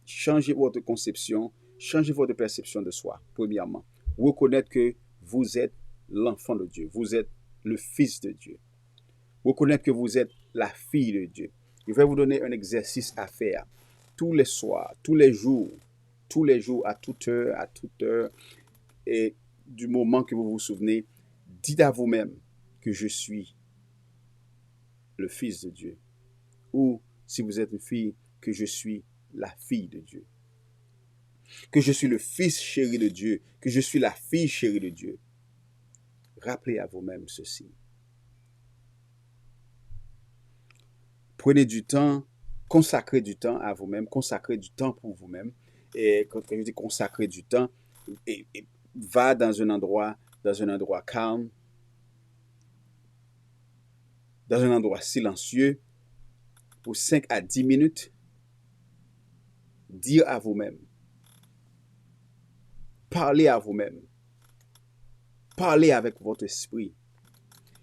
changez votre conception, changez votre perception de soi, premièrement. Reconnaître que vous êtes l'enfant de Dieu, vous êtes le fils de Dieu. Reconnaître que vous êtes la fille de Dieu. Je vais vous donner un exercice à faire tous les soirs, tous les jours, à toute heure, et du moment que vous vous souvenez, dites à vous-même que je suis le fils de Dieu. Ou, si vous êtes une fille, que je suis la fille de Dieu. Que je suis le fils chéri de Dieu, que je suis la fille chérie de Dieu. Rappelez à vous-même ceci. Prenez du temps, consacrez du temps à vous-même, consacrez du temps pour vous-même. Et quand je dis consacrer du temps, va dans un endroit calme, dans un endroit silencieux, pour 5 à 10 minutes, dire à vous-même, parlez à vous-même, parlez avec votre esprit,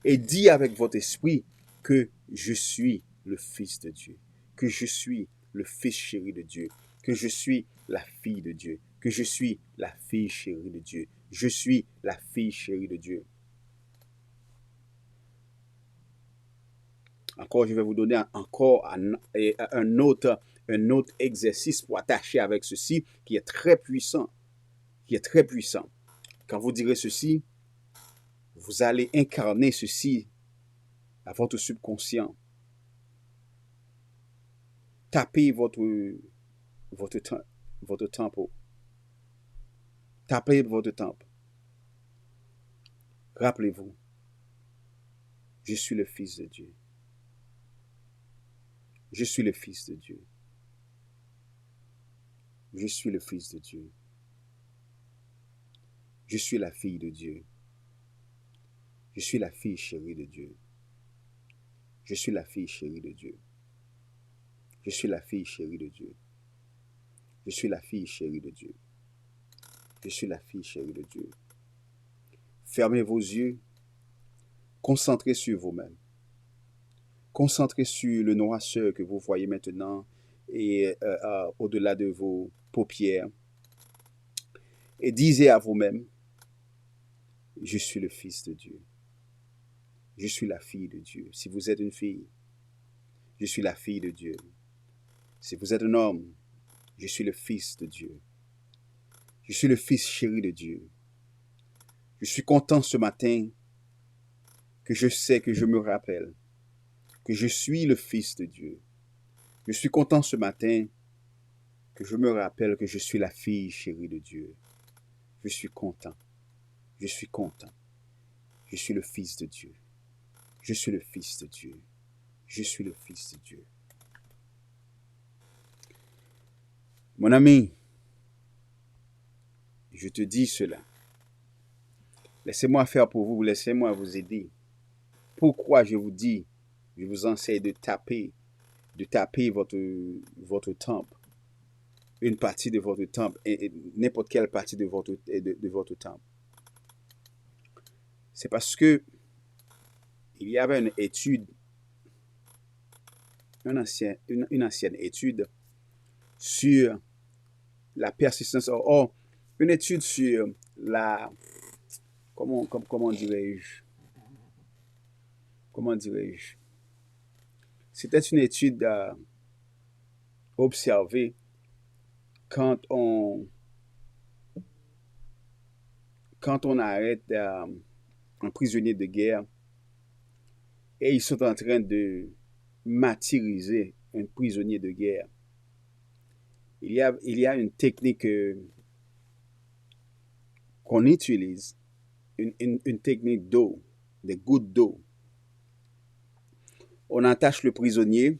et dis avec votre esprit que je suis le Fils de Dieu, que je suis le Fils chéri de Dieu, que je suis la fille de Dieu, que je suis la fille chérie de Dieu, je suis la fille chérie de Dieu. Encore, je vais vous donner encore un autre exercice pour attacher avec ceci qui est très puissant. Quand vous direz ceci, vous allez incarner ceci à votre subconscient. Tapez votre temple. Tapez votre temple. Rappelez-vous, je suis le Fils de Dieu. Je suis le Fils de Dieu. Je suis le Fils de Dieu. Je suis la fille de Dieu. Je suis la fille chérie de Dieu. Je suis la fille chérie de Dieu. Je suis la fille chérie de Dieu. Je suis la fille chérie de Dieu. Je suis la fille chérie de Dieu. Fermez vos yeux. Concentrez sur vous-même. Concentrez sur le noirceur que vous voyez maintenant et au-delà de vos paupières. Et disez à vous-même, je suis le Fils de Dieu. Je suis la fille de Dieu. Si vous êtes une fille, je suis la fille de Dieu. Si vous êtes un homme, je suis le Fils de Dieu. Je suis le Fils chéri de Dieu. Je suis content ce matin que je sais, que je me rappelle que je suis le Fils de Dieu. Je suis content ce matin que je me rappelle que je suis la fille chérie de Dieu. Je suis content. Je suis content. Je suis le Fils de Dieu. Je suis le Fils de Dieu. Je suis le Fils de Dieu. Mon ami, je te dis cela. Laissez-moi faire pour vous, laissez-moi vous aider. Pourquoi je vous dis, je vous enseigne de taper votre temple, une partie de votre temple, et n'importe quelle partie de votre temple. C'est parce que il y avait une étude, une ancienne étude sur la persistance, une étude sur la, comment dirais-je, c'était une étude observée quand on arrête un prisonnier de guerre et ils sont en train de martyriser un prisonnier de guerre. Il y a une technique qu'on utilise, une technique d'eau, des gouttes d'eau. On attache le prisonnier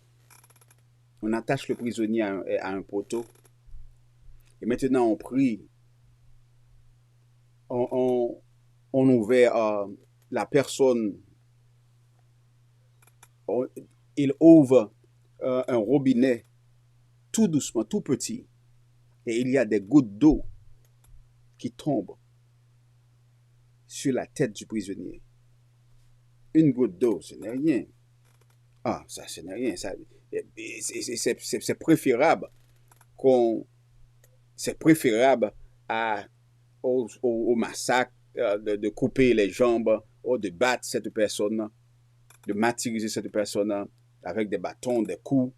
à un poteau. Et maintenant, on prie, on ouvre la personne, il ouvre un robinet tout doucement, tout petit, et il y a des gouttes d'eau qui tombent sur la tête du prisonnier. Une goutte d'eau, ce n'est rien. Ah, ça, ce n'est rien. C'est préférable au massacre, de couper les jambes, ou de battre cette personne, de martyriser cette personne avec des bâtons, des coups.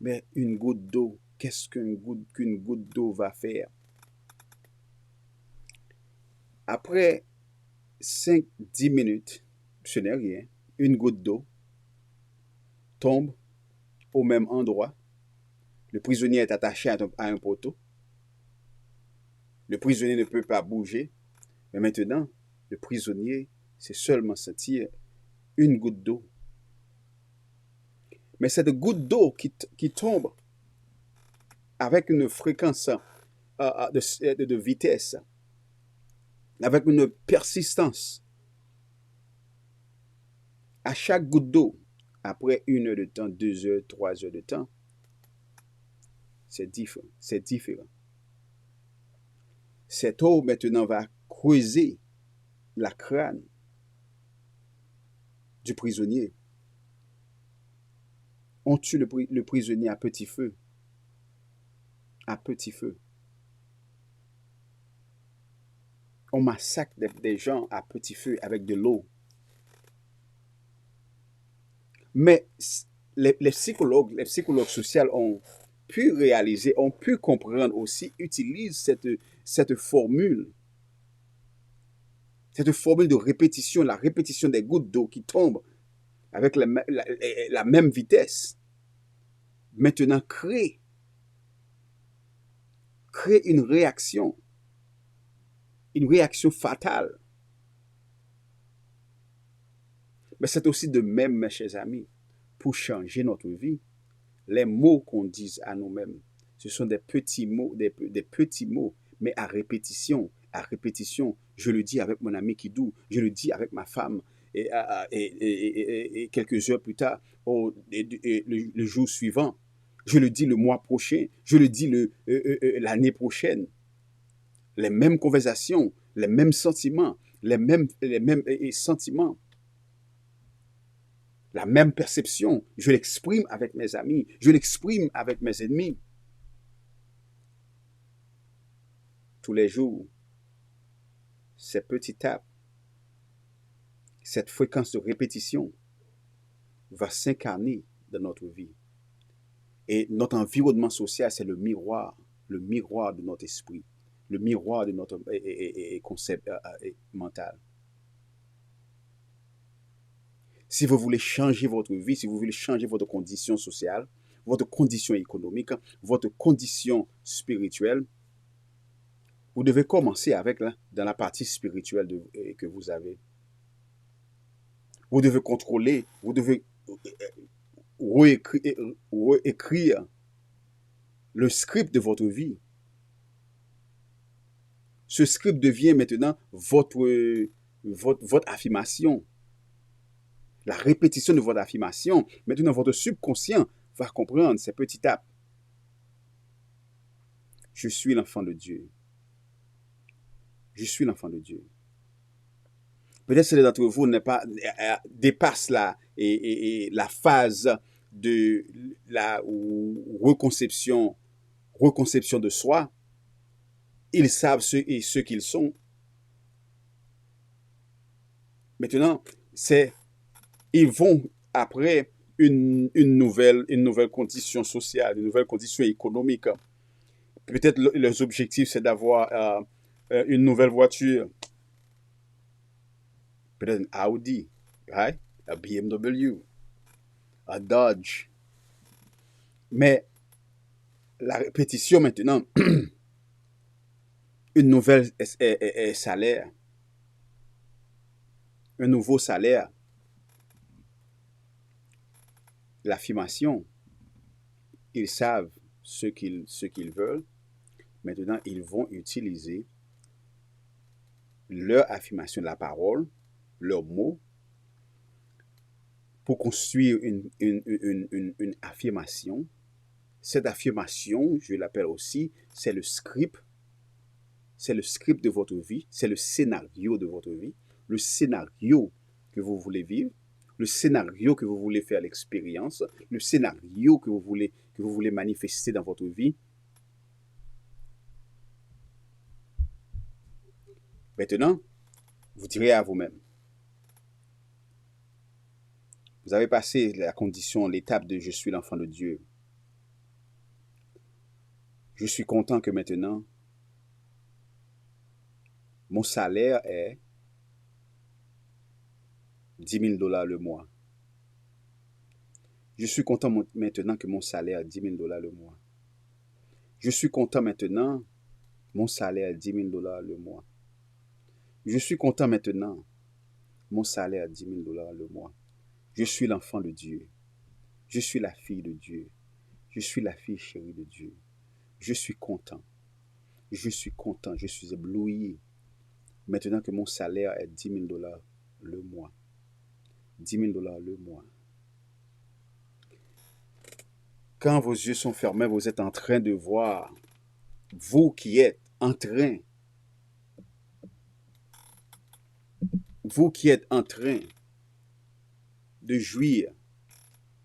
Mais une goutte d'eau, qu'est-ce qu'une goutte d'eau va faire? Après 5-10 minutes, ce n'est rien. Une goutte d'eau tombe au même endroit. Le prisonnier est attaché à un poteau. Le prisonnier ne peut pas bouger. Mais maintenant, le prisonnier sait seulement sentir une goutte d'eau. Mais cette goutte d'eau qui tombe avec une fréquence de vitesse, avec une persistance, à chaque goutte d'eau, après 1 heure de temps, 2 heures, 3 heures de temps, c'est différent. Cette eau maintenant va creuser la crâne du prisonnier. On tue le prisonnier à petit feu. À petit feu. On massacre des gens à petit feu avec de l'eau. Mais les psychologues sociaux ont pu réaliser, ont pu comprendre aussi, utilisent cette formule de répétition, la répétition des gouttes d'eau qui tombent avec la même vitesse. Maintenant, crée une réaction fatale. Mais c'est aussi de même, mes chers amis, pour changer notre vie, les mots qu'on dise à nous-mêmes, ce sont des petits mots, des petits mots, mais à répétition. Je le dis avec mon ami Kidou, je le dis avec ma femme, et quelques heures plus tard, le jour suivant, je le dis le mois prochain, je le dis l'année prochaine. Les mêmes conversations, les mêmes sentiments, les mêmes sentiments. La même perception, je l'exprime avec mes amis, je l'exprime avec mes ennemis. Tous les jours, ces petits tapes, cette fréquence de répétition va s'incarner dans notre vie. Et notre environnement social, c'est le miroir de notre esprit, le miroir de notre concept mental. Si vous voulez changer votre vie, si vous voulez changer votre condition sociale, votre condition économique, votre condition spirituelle, Vous devez commencer avec là, dans la partie spirituelle que vous avez. Vous devez contrôler, vous devez réécrire le script de votre vie. Ce script devient maintenant votre affirmation. La répétition de votre affirmation. Maintenant, votre subconscient va comprendre ces petites étapes. Je suis l'enfant de Dieu. Je suis l'enfant de Dieu. Peut-être que certains d'entre vous dépassent la phase de la reconception de soi. Ils savent ce qu'ils sont. Maintenant, ils vont après une nouvelle condition sociale, une nouvelle condition économique. Peut-être leurs objectifs, c'est d'avoir une nouvelle voiture. Peut-être un Audi, right? Un BMW, un Dodge. Mais la répétition maintenant, une nouvelle salaire, un nouveau salaire, l'affirmation, ils savent ce qu'ils veulent. Maintenant, ils vont utiliser leur affirmation de la parole, leurs mots, pour construire une affirmation. Cette affirmation, je l'appelle aussi, c'est le script. C'est le script de votre vie, c'est le scénario de votre vie, le scénario que vous voulez vivre, le scénario que vous voulez faire l'expérience, le scénario que vous voulez manifester dans votre vie. Maintenant, vous direz à vous-même, vous avez passé l'étape de je suis l'enfant de Dieu. Je suis content que maintenant, mon salaire est $10 000 le mois. Je suis content maintenant que mon salaire est $10 000 le mois. Je suis content maintenant, mon salaire est $10 000 le mois. Je suis content maintenant, mon salaire est $10 000 le mois. Je suis l'enfant de Dieu. Je suis la fille de Dieu. Je suis la fille chérie de Dieu. Je suis content. Je suis content. Je suis ébloui. Maintenant que mon salaire est $10 000 le mois. $10 000 le mois. Quand vos yeux sont fermés, vous êtes en train de voir, vous qui êtes en train de jouir,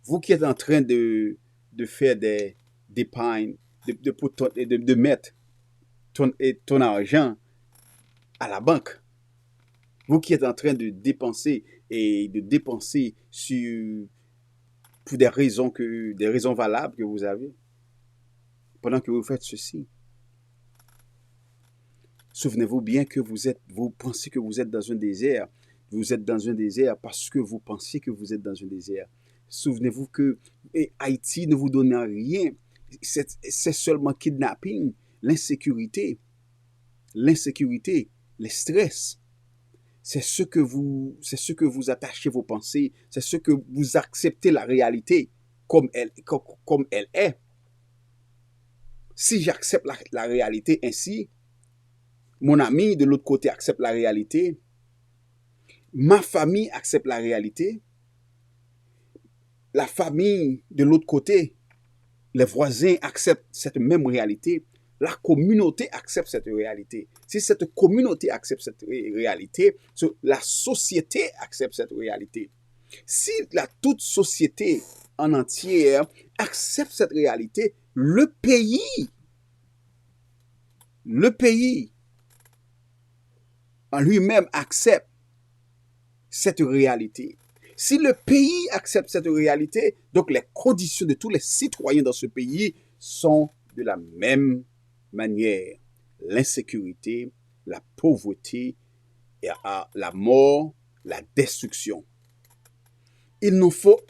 vous qui êtes en train de faire des épargnes, de mettre ton argent à la banque, vous qui êtes en train de dépenser pour des raisons valables que vous avez, pendant que vous faites ceci. Souvenez-vous bien que vous pensez que vous êtes dans un désert. Vous êtes dans un désert parce que vous pensez que vous êtes dans un désert. Souvenez-vous que Haïti ne vous donne rien. C'est seulement kidnapping, l'insécurité, les stress. C'est ce que vous attachez vos pensées. C'est ce que vous acceptez la réalité comme elle est. Si j'accepte la réalité ainsi, mon ami de l'autre côté accepte la réalité, ma famille accepte la réalité, la famille de l'autre côté, les voisins acceptent cette même réalité, la communauté accepte cette réalité. Si cette communauté accepte cette réalité, la société accepte cette réalité. Si toute société en entière accepte cette réalité, le pays en lui-même accepte cette réalité. Si le pays accepte cette réalité, donc les conditions de tous les citoyens dans ce pays sont de la même manière. L'insécurité, la pauvreté, la mort, la destruction. Il nous faut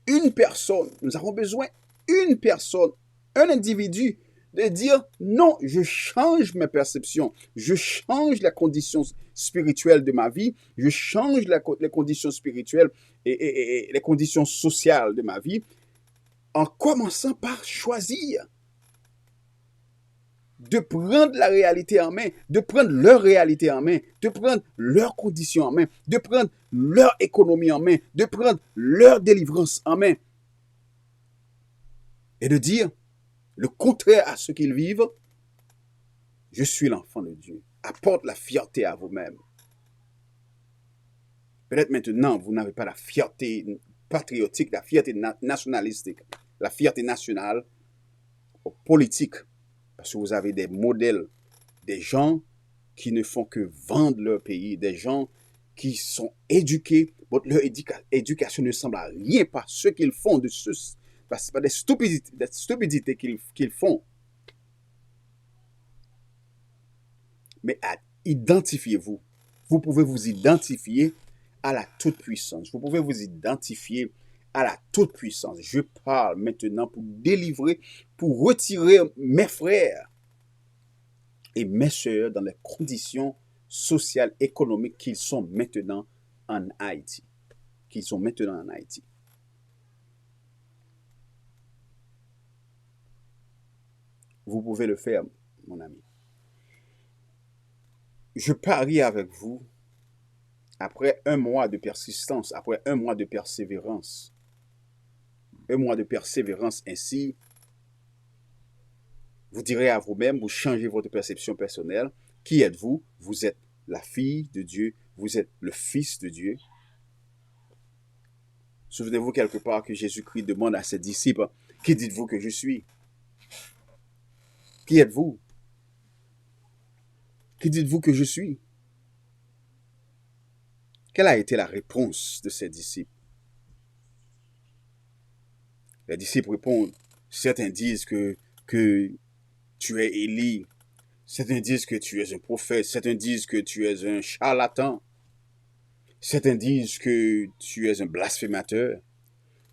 une personne, nous avons besoin d'une personne, un individu de dire non, je change mes perceptions, je change la condition spirituelle de ma vie, je change les conditions spirituelles et les conditions sociales de ma vie en commençant par choisir de prendre la réalité en main, de prendre leur réalité en main, de prendre leurs conditions en main, de prendre leur économie en main, de prendre leur délivrance en main et de dire le contraire à ce qu'ils vivent. Je suis l'enfant de Dieu. Apporte la fierté à vous-même. Peut-être maintenant, vous n'avez pas la fierté patriotique, la fierté nationalistique, la fierté nationale ou politique, parce que vous avez des modèles, des gens qui ne font que vendre leur pays, des gens qui sont éduqués, leur éducation ne semble à rien par ce qu'ils font, par des stupidités qu'ils font. Mais identifiez-vous. Vous pouvez vous identifier à la toute-puissance. Vous pouvez vous identifier à la toute-puissance. Je parle maintenant pour délivrer, pour retirer mes frères et mes sœurs dans les conditions sociales, économiques qu'ils sont maintenant en Haïti. Vous pouvez le faire, mon ami. Je parie avec vous, après un mois de persistance, après un mois de persévérance ainsi, vous direz à vous-même, vous changez votre perception personnelle. Qui êtes-vous? Vous êtes la fille de Dieu, vous êtes le fils de Dieu. Souvenez-vous quelque part que Jésus-Christ demande à ses disciples, qui dites-vous que je suis? Qui êtes-vous? Qui dites-vous que je suis? Quelle a été la réponse de ses disciples? Les disciples répondent, certains disent que tu es Élie, certains disent que tu es un prophète, certains disent que tu es un charlatan, certains disent que tu es un blasphémateur,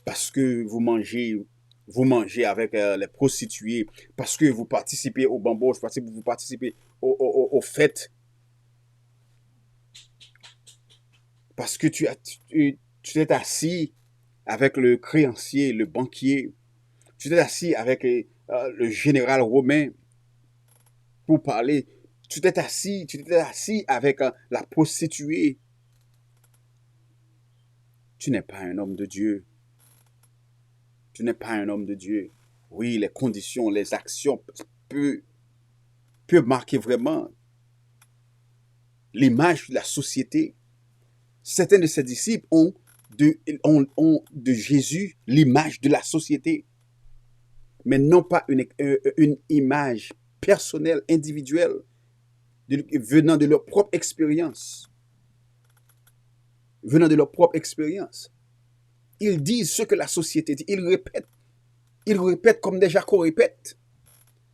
parce que vous mangez avec les prostituées, parce que vous participez aux bamboches, parce que vous participez aux fêtes, parce que tu t'es assis avec le créancier, le banquier, tu t'es assis avec le général romain pour parler, tu t'es assis avec la prostituée. Tu n'es pas un homme de Dieu. Tu n'es pas un homme de Dieu. Oui, les conditions, les actions peuvent marquer vraiment l'image de la société. Certains de ses disciples ont de Jésus l'image de la société, mais non pas une image personnelle, individuelle, venant de leur propre expérience. Venant de leur propre expérience. Ils disent ce que la société dit. Ils répètent comme des jacos répètent.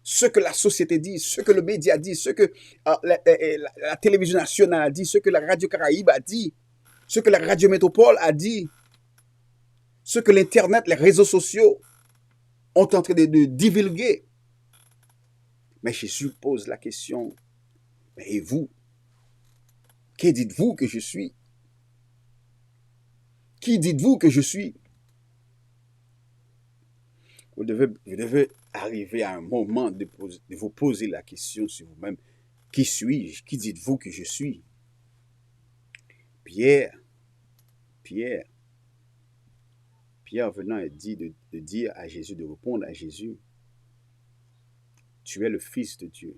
Ce que la société dit, ce que le média dit, ce que la télévision nationale a dit, ce que la radio Caraïbe a dit, ce que la radio Métropole a dit, ce que l'Internet, les réseaux sociaux ont en train de divulguer. Mais Jésus pose la question, et vous, qui dites-vous que je suis? Qui dites-vous que je suis? Vous devez arriver à un moment de vous poser la question sur vous-même. Qui suis-je? Qui dites-vous que je suis? Pierre venant et dit de dire à Jésus, de répondre à Jésus, tu es le Fils de Dieu.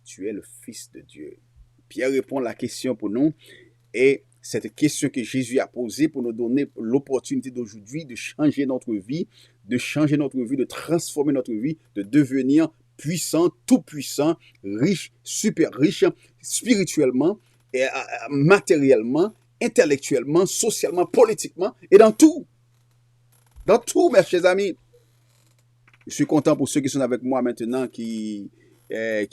Tu es le Fils de Dieu. Pierre répond à la question pour nous et cette question que Jésus a posée pour nous donner l'opportunité d'aujourd'hui de changer notre vie, de transformer notre vie, de devenir puissant, tout puissant, riche, super riche, spirituellement, et matériellement, intellectuellement, socialement, politiquement, et dans tout. Dans tout, mes chers amis. Je suis content pour ceux qui sont avec moi maintenant, qui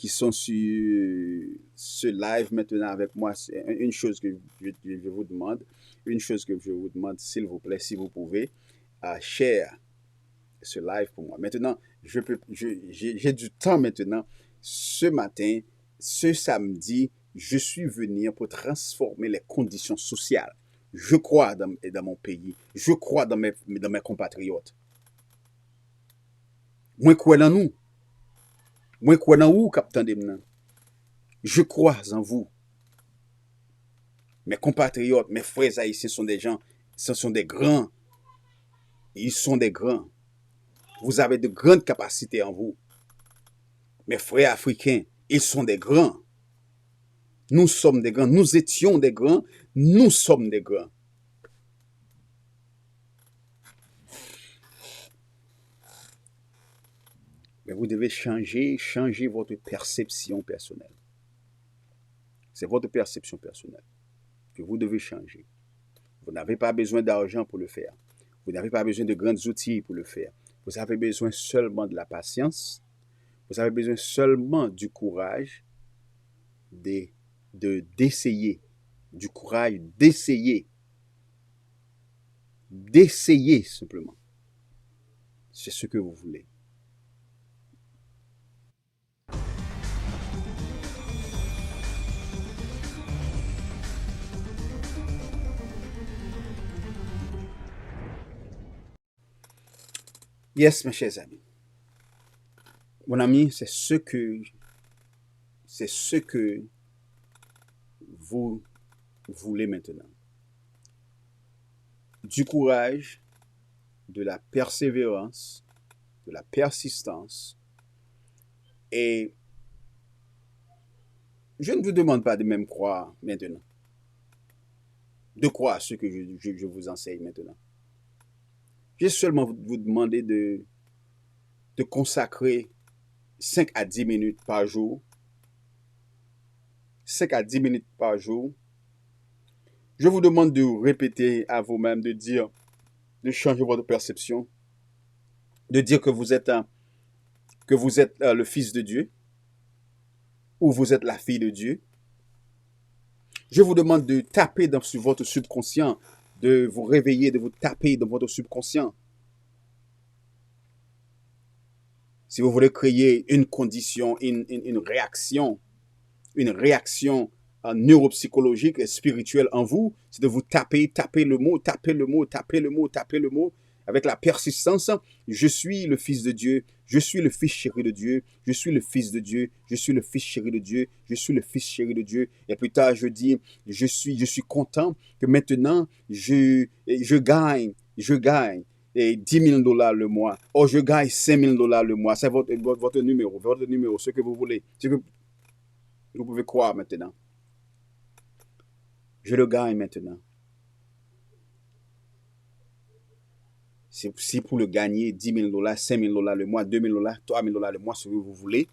sont sur ce live maintenant avec moi. C'est une chose que je vous demande, s'il vous plaît, si vous pouvez, share ce live pour moi. Maintenant, j'ai du temps maintenant. Ce matin, ce samedi, je suis venu pour transformer les conditions sociales. Je crois dans mon pays. Je crois dans mes compatriotes. Moi, crois dans nous. Moi, crois dans vous, capitaine Demnan. Je crois en vous. Mes compatriotes, mes frères haïtiens sont des gens, ce sont des grands. Ils sont des grands. Vous avez de grandes capacités en vous. Mes frères africains, ils sont des grands. Nous sommes des grands. Nous étions des grands. Nous sommes des grands. Mais vous devez changer votre perception personnelle. C'est votre perception personnelle que vous devez changer. Vous n'avez pas besoin d'argent pour le faire. Vous n'avez pas besoin de grands outils pour le faire. Vous avez besoin seulement de la patience. Vous avez besoin seulement du courage d'essayer. Du courage d'essayer. D'essayer simplement. C'est ce que vous voulez. Yes, mes chers amis. Mon ami, c'est ce que vous voulez maintenant. Du courage, de la persévérance, de la persistance. Et je ne vous demande pas de même croire maintenant. De croire ce que je vous enseigne maintenant. Je vais seulement vous demander de consacrer 5 à 10 minutes par jour. 5 à 10 minutes par jour. Je vous demande de répéter à vous-même, de dire, de changer votre perception, de dire que vous êtes le fils de Dieu ou vous êtes la fille de Dieu. Je vous demande de taper sur votre subconscient, de vous réveiller, de vous taper dans votre subconscient. Si vous voulez créer une condition, une réaction neuropsychologique et spirituelle en vous, c'est de vous taper le mot, avec la persistance. Je suis le fils de Dieu, je suis le fils chéri de Dieu, je suis le fils de Dieu, je suis le fils chéri de Dieu, je suis le fils chéri de Dieu. Et plus tard, je dis, je suis content que maintenant, je gagne et $10,000 le mois. Oh, je gagne $5,000 le mois. C'est votre numéro, ce que vous voulez. Ce que vous pouvez croire maintenant. Je le gagne maintenant. Si pour le gagner, $10,000, $5,000 le mois, $2,000, $3,000 le mois, ce que vous voulez,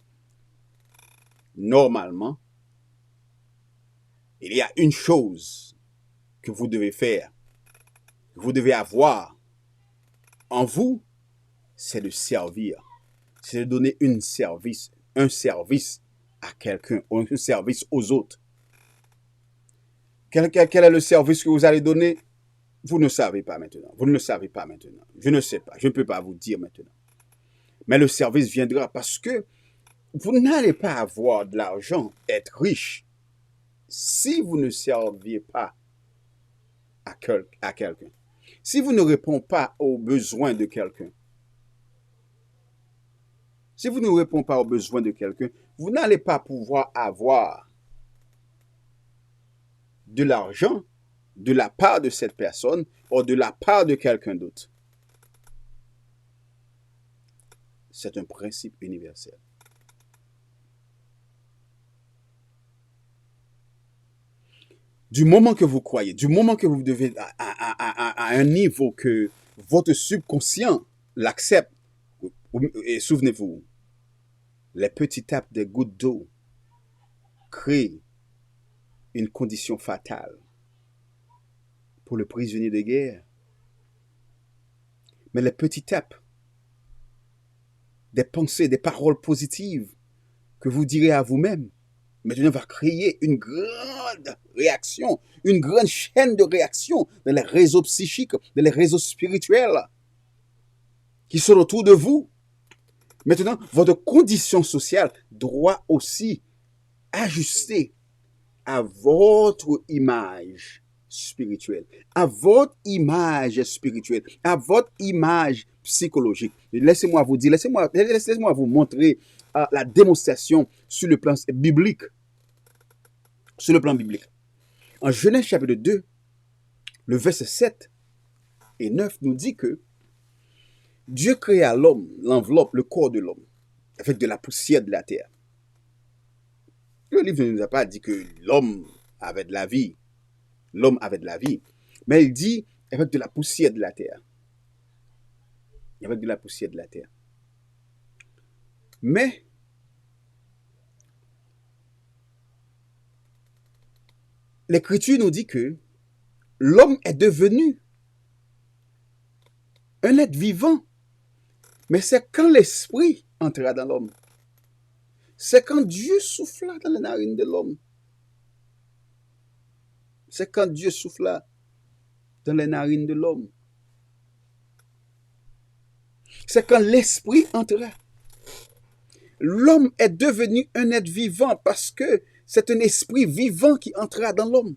normalement, il y a une chose que vous devez faire, que vous devez avoir en vous, c'est de servir. C'est de donner un service à quelqu'un, un service aux autres. Quel est le service que vous allez donner? Vous ne savez pas maintenant. Vous ne le savez pas maintenant. Je ne sais pas. Je ne peux pas vous dire maintenant. Mais le service viendra parce que vous n'allez pas avoir de l'argent, être riche, si vous ne serviez pas à quelqu'un. Si vous ne répondez pas aux besoins de quelqu'un. Si vous ne répondez pas aux besoins de quelqu'un, vous n'allez pas pouvoir avoir de l'argent de la part de cette personne ou de la part de quelqu'un d'autre. C'est un principe universel. Du moment que vous croyez, du moment que vous devez à un niveau que votre subconscient l'accepte, et souvenez-vous, les petits tapes des gouttes d'eau créent une condition fatale pour le prisonnier de guerre. Mais les petits tapes, des pensées, des paroles positives que vous direz à vous-même, maintenant va créer une grande réaction, une grande chaîne de réaction dans les réseaux psychiques, dans les réseaux spirituels. qui sont autour de vous. Maintenant, votre condition sociale doit aussi ajuster à votre image spirituelle, à votre image spirituelle, à votre image psychologique. Laissez-moi vous dire, laissez-moi vous montrer la démonstration sur le plan biblique. Sur le plan biblique. En Genèse chapitre 2, le verset 7 et 9 nous dit que Dieu créa l'homme, l'enveloppe, le corps de l'homme, avec de la poussière de la terre. Le livre ne nous a pas dit que l'homme avait de la vie. L'homme avait de la vie. Mais il dit avec de la poussière de la terre. Avec de la poussière de la terre. Mais l'Écriture nous dit que l'homme est devenu un être vivant. Mais c'est quand l'esprit entra dans l'homme. C'est quand Dieu souffla dans les narines de l'homme. C'est quand Dieu souffla dans les narines de l'homme. C'est quand l'esprit entra. L'homme est devenu un être vivant parce que c'est un esprit vivant qui entra dans l'homme.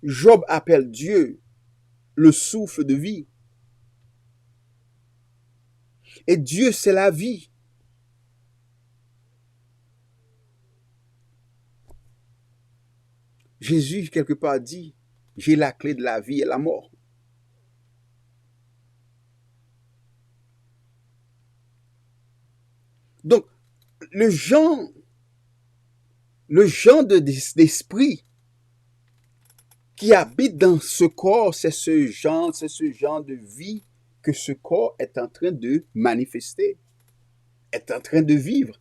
Job appelle Dieu le souffle de vie. Et Dieu, c'est la vie. Jésus, quelque part, dit, j'ai la clé de la vie et la mort. Donc, le genre d'esprit qui habite dans ce corps, c'est ce genre de vie que ce corps est en train de manifester, est en train de vivre.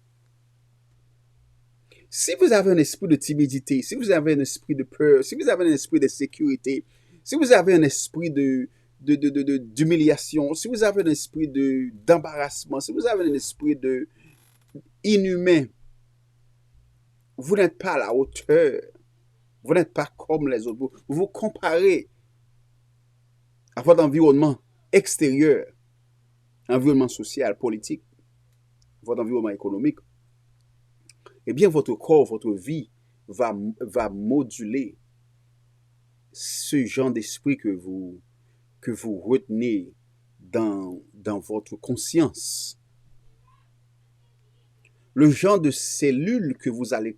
Si vous avez un esprit de timidité, si vous avez un esprit de peur, si vous avez un esprit de sécurité, si vous avez un esprit d'humiliation, si vous avez un esprit d'embarrassement, si vous avez un esprit inhumain, vous n'êtes pas à la hauteur. Vous n'êtes pas comme les autres. Vous vous comparez à votre environnement extérieur, environnement social, politique, votre environnement économique. Eh bien, votre corps, votre vie va moduler ce genre d'esprit que vous retenez dans votre conscience. Le genre de cellules que vous allez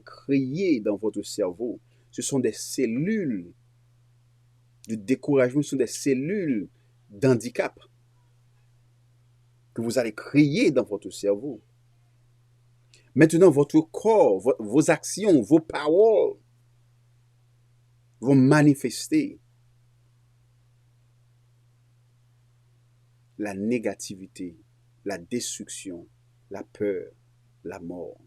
créer dans votre cerveau, ce sont des cellules de découragement, ce sont des cellules d'handicap que vous allez créer dans votre cerveau. Maintenant, votre corps, vos actions, vos paroles vont manifester la négativité, la destruction, la peur, la mort.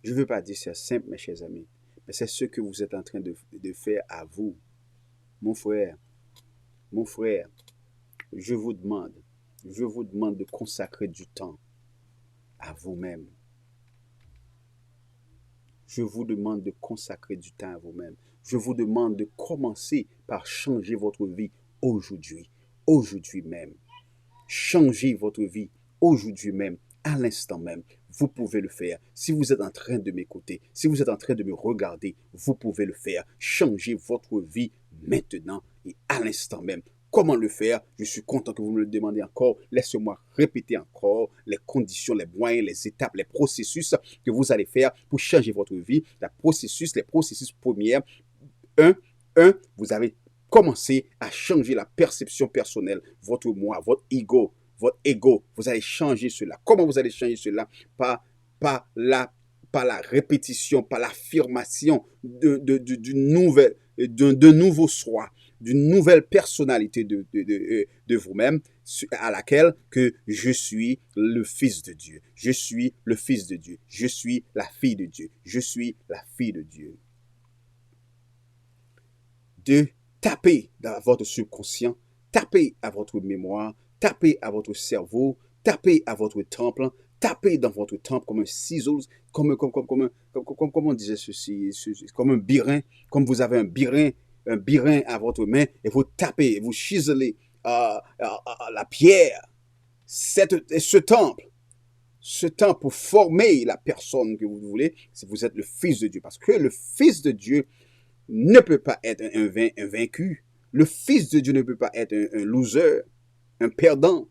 Je ne veux pas dire c'est simple, mes chers amis, mais c'est ce que vous êtes en train de faire à vous. Mon frère, je vous demande de consacrer du temps à vous-même. Je vous demande de consacrer du temps à vous-même. Je vous demande de commencer par changer votre vie aujourd'hui même. Changez votre vie aujourd'hui même, à l'instant même. Vous pouvez le faire. Si vous êtes en train de m'écouter, si vous êtes en train de me regarder, vous pouvez le faire. Changez votre vie maintenant et à l'instant même. Comment le faire? Je suis content que vous me le demandiez encore. Laissez-moi répéter encore les conditions, les moyens, les étapes, les processus que vous allez faire pour changer votre vie. Les processus premiers. 1, vous avez commencé à changer la perception personnelle, votre moi, votre ego. Vous allez changer cela. Comment vous allez changer cela? Par la répétition, par l'affirmation d'un nouveau soi, d'une nouvelle personnalité de vous-même, à laquelle que je suis le Fils de Dieu. Je suis le Fils de Dieu. Je suis la fille de Dieu. Je suis la fille de Dieu. De taper dans votre subconscient, taper à votre mémoire, taper à votre cerveau, taper à votre temple, taper dans votre temple comme un ciseau, comme on disait ceci, comme un birin, comme vous avez un birin un birin à votre main et vous tapez, vous chiselez la pierre, ce temple pour former la personne que vous voulez, si vous êtes le Fils de Dieu. Parce que le Fils de Dieu ne peut pas être un vaincu. Le Fils de Dieu ne peut pas être un loser, un perdant,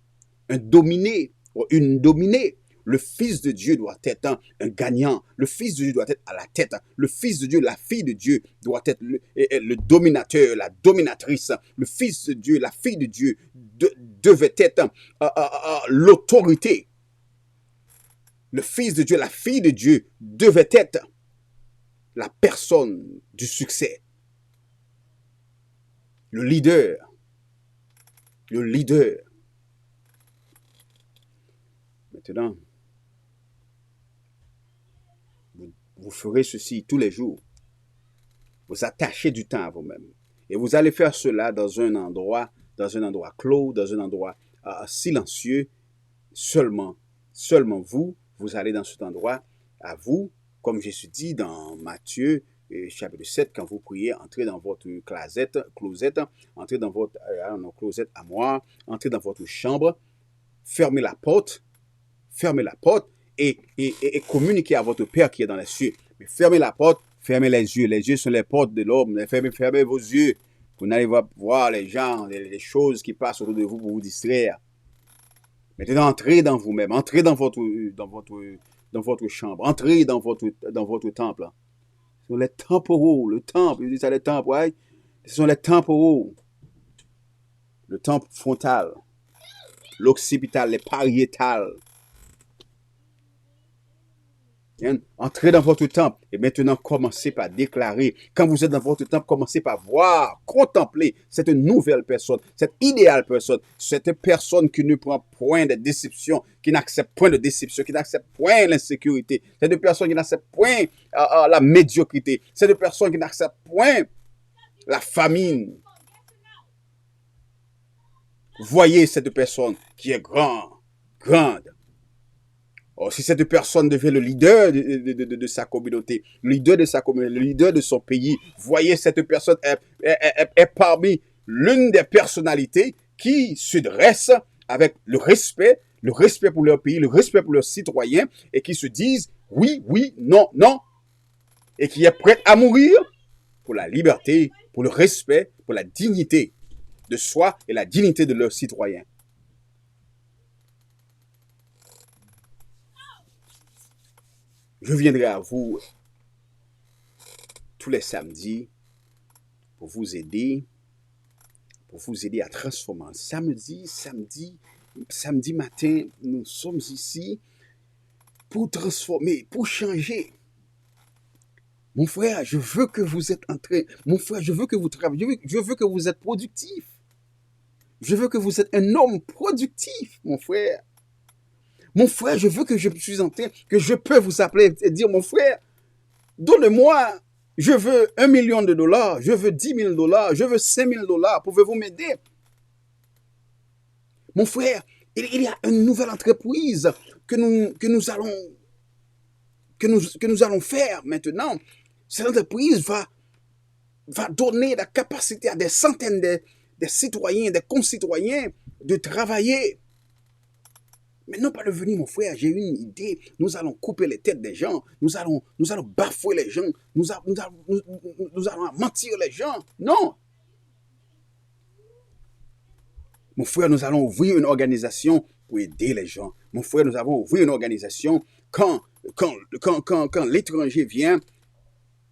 un dominé ou une dominée. Le Fils de Dieu doit être un gagnant. Le Fils de Dieu doit être à la tête. Le Fils de Dieu, la fille de Dieu doit être le dominateur, la dominatrice. Le Fils de Dieu, la fille de Dieu devait être l'autorité. Le Fils de Dieu, la fille de Dieu devait être la personne du succès. Le leader. Le leader. Maintenant, vous ferez ceci tous les jours. Vous attachez du temps à vous-même. Et vous allez faire cela dans un endroit clos, dans un endroit silencieux. Seulement vous allez dans cet endroit, à vous, comme Jésus dit dans Matthieu, chapitre 7, quand vous priez, entrez dans votre closet, entrez dans votre closet à moi, entrez dans votre chambre, fermez la porte et communiquez à votre Père qui est dans les cieux. Mais fermez la porte, fermez les yeux. Les yeux sont les portes de l'homme. Fermez vos yeux. Vous n'allez pas voir les gens, les choses qui passent autour de vous pour vous distraire. Maintenant, entrez dans vous-même, entrez dans votre chambre, entrez dans votre temple. Ce sont les temporaux, le temple, ils disent ça les temples, ouais. Ce sont les temporaux. Le temple frontal, l'occipital, les pariétales. Entrez dans votre temple et maintenant commencez par déclarer. Quand vous êtes dans votre temple, commencez par voir, contempler cette nouvelle personne, cette idéale personne, cette personne qui ne prend point de déception, qui n'accepte point de déception, qui n'accepte point l'insécurité, cette personne qui n'accepte point la médiocrité, cette personne qui n'accepte point la famine. Voyez cette personne qui est grande. Or, si cette personne devient le leader de sa communauté, le leader de son pays, voyez cette personne est parmi l'une des personnalités qui se dresse avec le respect pour leur pays, le respect pour leurs citoyens, et qui se disent oui, non, et qui est prête à mourir pour la liberté, pour le respect, pour la dignité de soi et la dignité de leurs citoyens. Je viendrai à vous tous les samedis pour vous aider à transformer. Samedi matin, nous sommes ici pour transformer, pour changer. Mon frère, je veux que vous êtes entré. Mon frère, je veux que vous travaillez. Je veux que vous êtes productif. Je veux que vous êtes un homme productif, mon frère. Mon frère, je veux que je suis en train, que je peux vous appeler et dire, mon frère, donnez-moi, je veux $1 million, je veux $10,000, je veux $5,000, pouvez-vous m'aider? Mon frère, il y a une nouvelle entreprise que nous allons faire maintenant. Cette entreprise va donner la capacité à des centaines de citoyens, des concitoyens de travailler. Mais non pas de venir, mon frère, j'ai une idée. Nous allons couper les têtes des gens. Nous allons bafouer les gens. Nous allons mentir les gens. Non. Mon frère, nous allons ouvrir une organisation pour aider les gens. Mon frère, nous allons ouvrir une organisation quand l'étranger vient.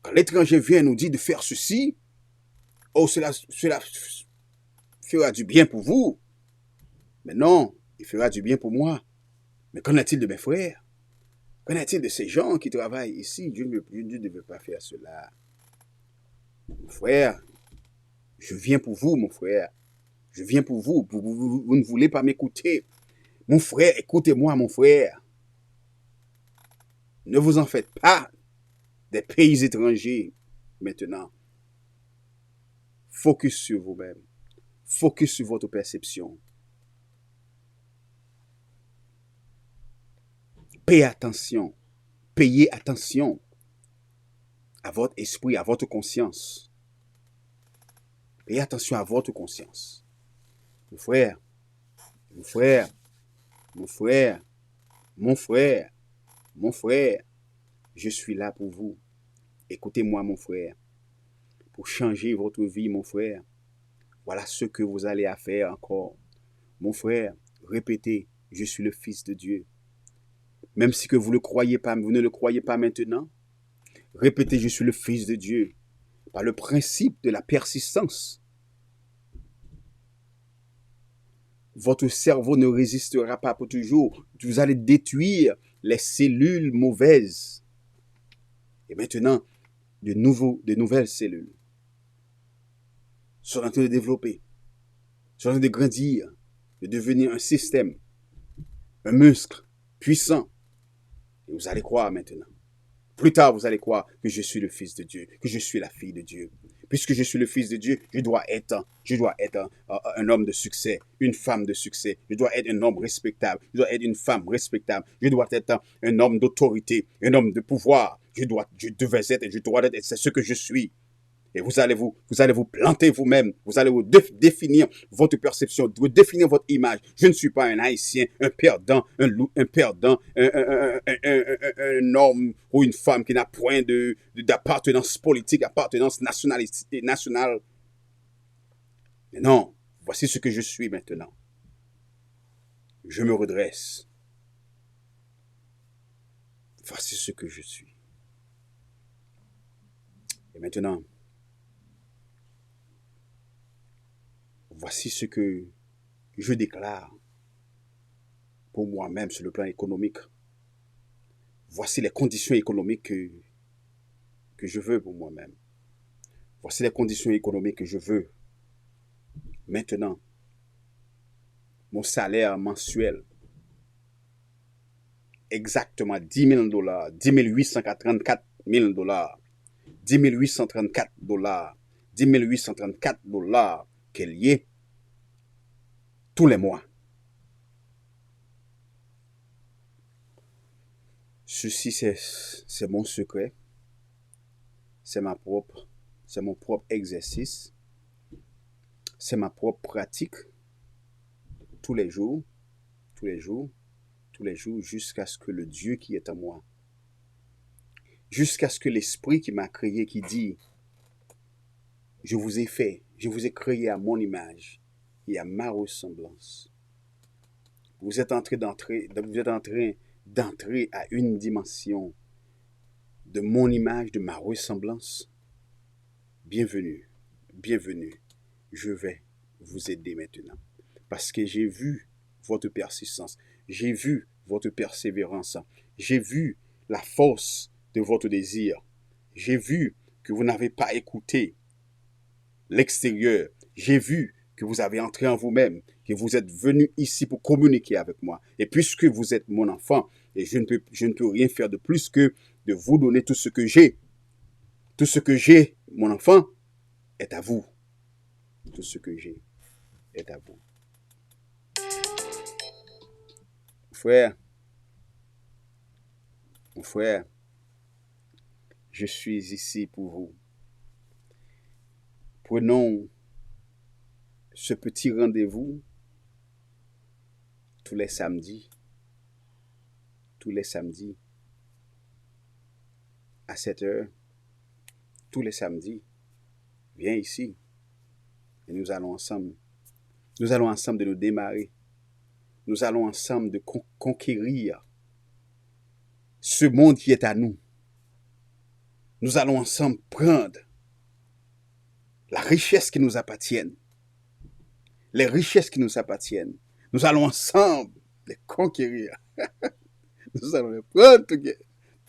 Quand l'étranger vient nous dit de faire ceci, oh, cela fera du bien pour vous. Mais non, il fera du bien pour moi. Mais qu'en est-il de mes frères? Qu'en est-il de ces gens qui travaillent ici? Dieu ne veut pas faire cela. Mon frère, je viens pour vous, mon frère. Je viens pour vous. Vous ne voulez pas m'écouter. Mon frère, écoutez-moi, mon frère. Ne vous en faites pas des pays étrangers maintenant. Focus sur vous-même. Focus sur votre perception. Payez attention à votre esprit, à votre conscience. Payez attention à votre conscience. Mon frère, mon frère, mon frère, mon frère, mon frère, je suis là pour vous. Écoutez-moi, mon frère. Pour changer votre vie, mon frère, voilà ce que vous allez à faire encore. Mon frère, répétez, je suis le Fils de Dieu. Même si que vous ne le croyez pas maintenant, répétez, je suis le Fils de Dieu. Par le principe de la persistance, votre cerveau ne résistera pas pour toujours. Vous allez détruire les cellules mauvaises. Et maintenant, de nouvelles cellules sont en train de développer, sont en train de grandir, de devenir un système, un muscle puissant. Et vous allez croire maintenant. Plus tard, vous allez croire que je suis le Fils de Dieu, que je suis la fille de Dieu. Puisque je suis le Fils de Dieu, je dois être un homme de succès, une femme de succès. Je dois être un homme respectable. Je dois être une femme respectable. Je dois être un homme d'autorité, un homme de pouvoir. Je devais être et je dois être, c'est ce que je suis. Et vous allez vous planter vous-même. Vous allez vous définir votre perception, vous définir votre image. Je ne suis pas un Haïtien, un perdant, un homme ou une femme qui n'a point d'appartenance politique, appartenance nationale. Mais non, voici ce que je suis maintenant. Je me redresse. Voici ce que je suis. Et maintenant, voici ce que je déclare pour moi-même sur le plan économique. Voici les conditions économiques que je veux pour moi-même. Voici les conditions économiques que je veux. Maintenant, mon salaire mensuel, exactement 10 000 $, 10 834 000 $, 10 834 $, 10 834 $ qu'il y ait tous les mois. Ceci, c'est mon secret. C'est mon propre exercice. C'est ma propre pratique. Tous les jours, jusqu'à ce que le Dieu qui est en moi, jusqu'à ce que l'esprit qui m'a créé, qui dit, je vous ai créé à mon image et à ma ressemblance. Vous êtes en train d'entrer à une dimension de mon image, de ma ressemblance. Bienvenue. Je vais vous aider maintenant. Parce que j'ai vu votre persistance. J'ai vu votre persévérance. J'ai vu la force de votre désir. J'ai vu que vous n'avez pas écouté l'extérieur. J'ai vu que vous avez entré en vous-même, que vous êtes venu ici pour communiquer avec moi. Et puisque vous êtes mon enfant, et je ne peux rien faire de plus que de vous donner tout ce que j'ai. Tout ce que j'ai, mon enfant, est à vous. Tout ce que j'ai est à vous. Mon frère, je suis ici pour vous. Prenons ce petit rendez-vous tous les samedis à 7 heures, tous les samedis. Viens ici et nous allons ensemble de nous démarrer. Nous allons ensemble de conquérir ce monde qui est à nous. Nous allons ensemble prendre la richesse qui nous appartient, les richesses qui nous appartiennent. Nous allons ensemble les conquérir. Nous allons les prendre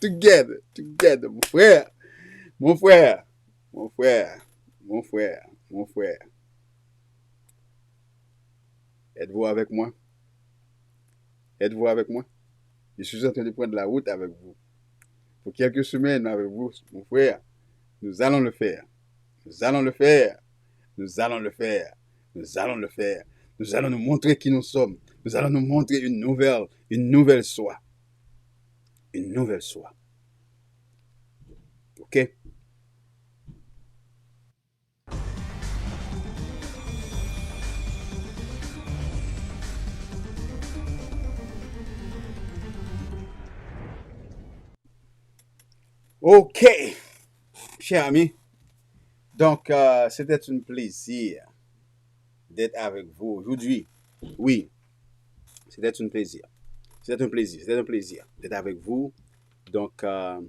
together, mon frère. Êtes-vous avec moi? Je suis en train de prendre la route avec vous. Pour quelques semaines avec vous, mon frère. Nous allons le faire. Nous allons nous montrer qui nous sommes. Nous allons nous montrer une nouvelle soi. OK? OK, chers amis. Donc, c'était un plaisir d'être avec vous aujourd'hui. Oui, c'était un plaisir. C'était un plaisir d'être avec vous. Donc, je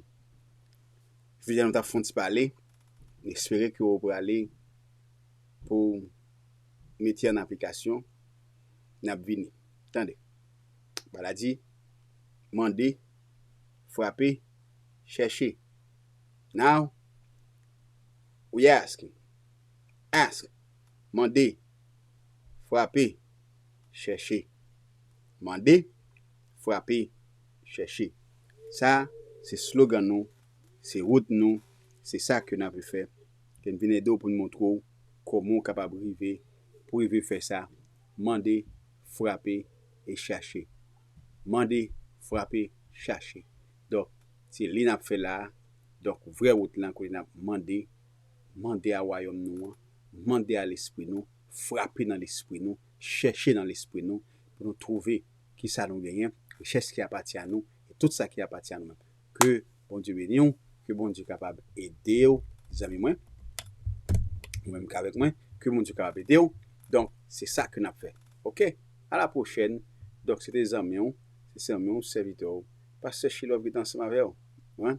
vais nous faire parler. J'espère que vous pourrez aller pour mettre en application. N'a vini. Attendez. Maladie, demander, frapper, chercher. Now, we asking. Ask, demander, frapper, chercher. Demander, frapper, chercher. Ça, c'est slogan nous, c'est route nous, c'est ça que nous avons fait. Nous venons pour nous montrer comment nous sommes capables de arriver pour arriver faire ça. Demander, frapper et chercher. Demander, frapper, chercher. Donc, c'est ce qu'on fait là. Donc, vraie route là, qu'on a demandé, demander à royaume nous, demander à l'esprit nous, frapper dans l'esprit nous, chercher dans l'esprit nous, pour nous trouver qui ça nous gagne, richesse qui appartient à nous, et tout ça qui appartient à nous. Que bon Dieu bénisse, que bon Dieu capable d'aider les amis moi, ou même qu'avec moi, que bon Dieu capable d'aider. Donc, c'est ça que nous avons fait. OK? À la prochaine. Donc, c'était des amis, c'est amis, serviteurs. Pasteur Chilov qui est ensemble avec vous.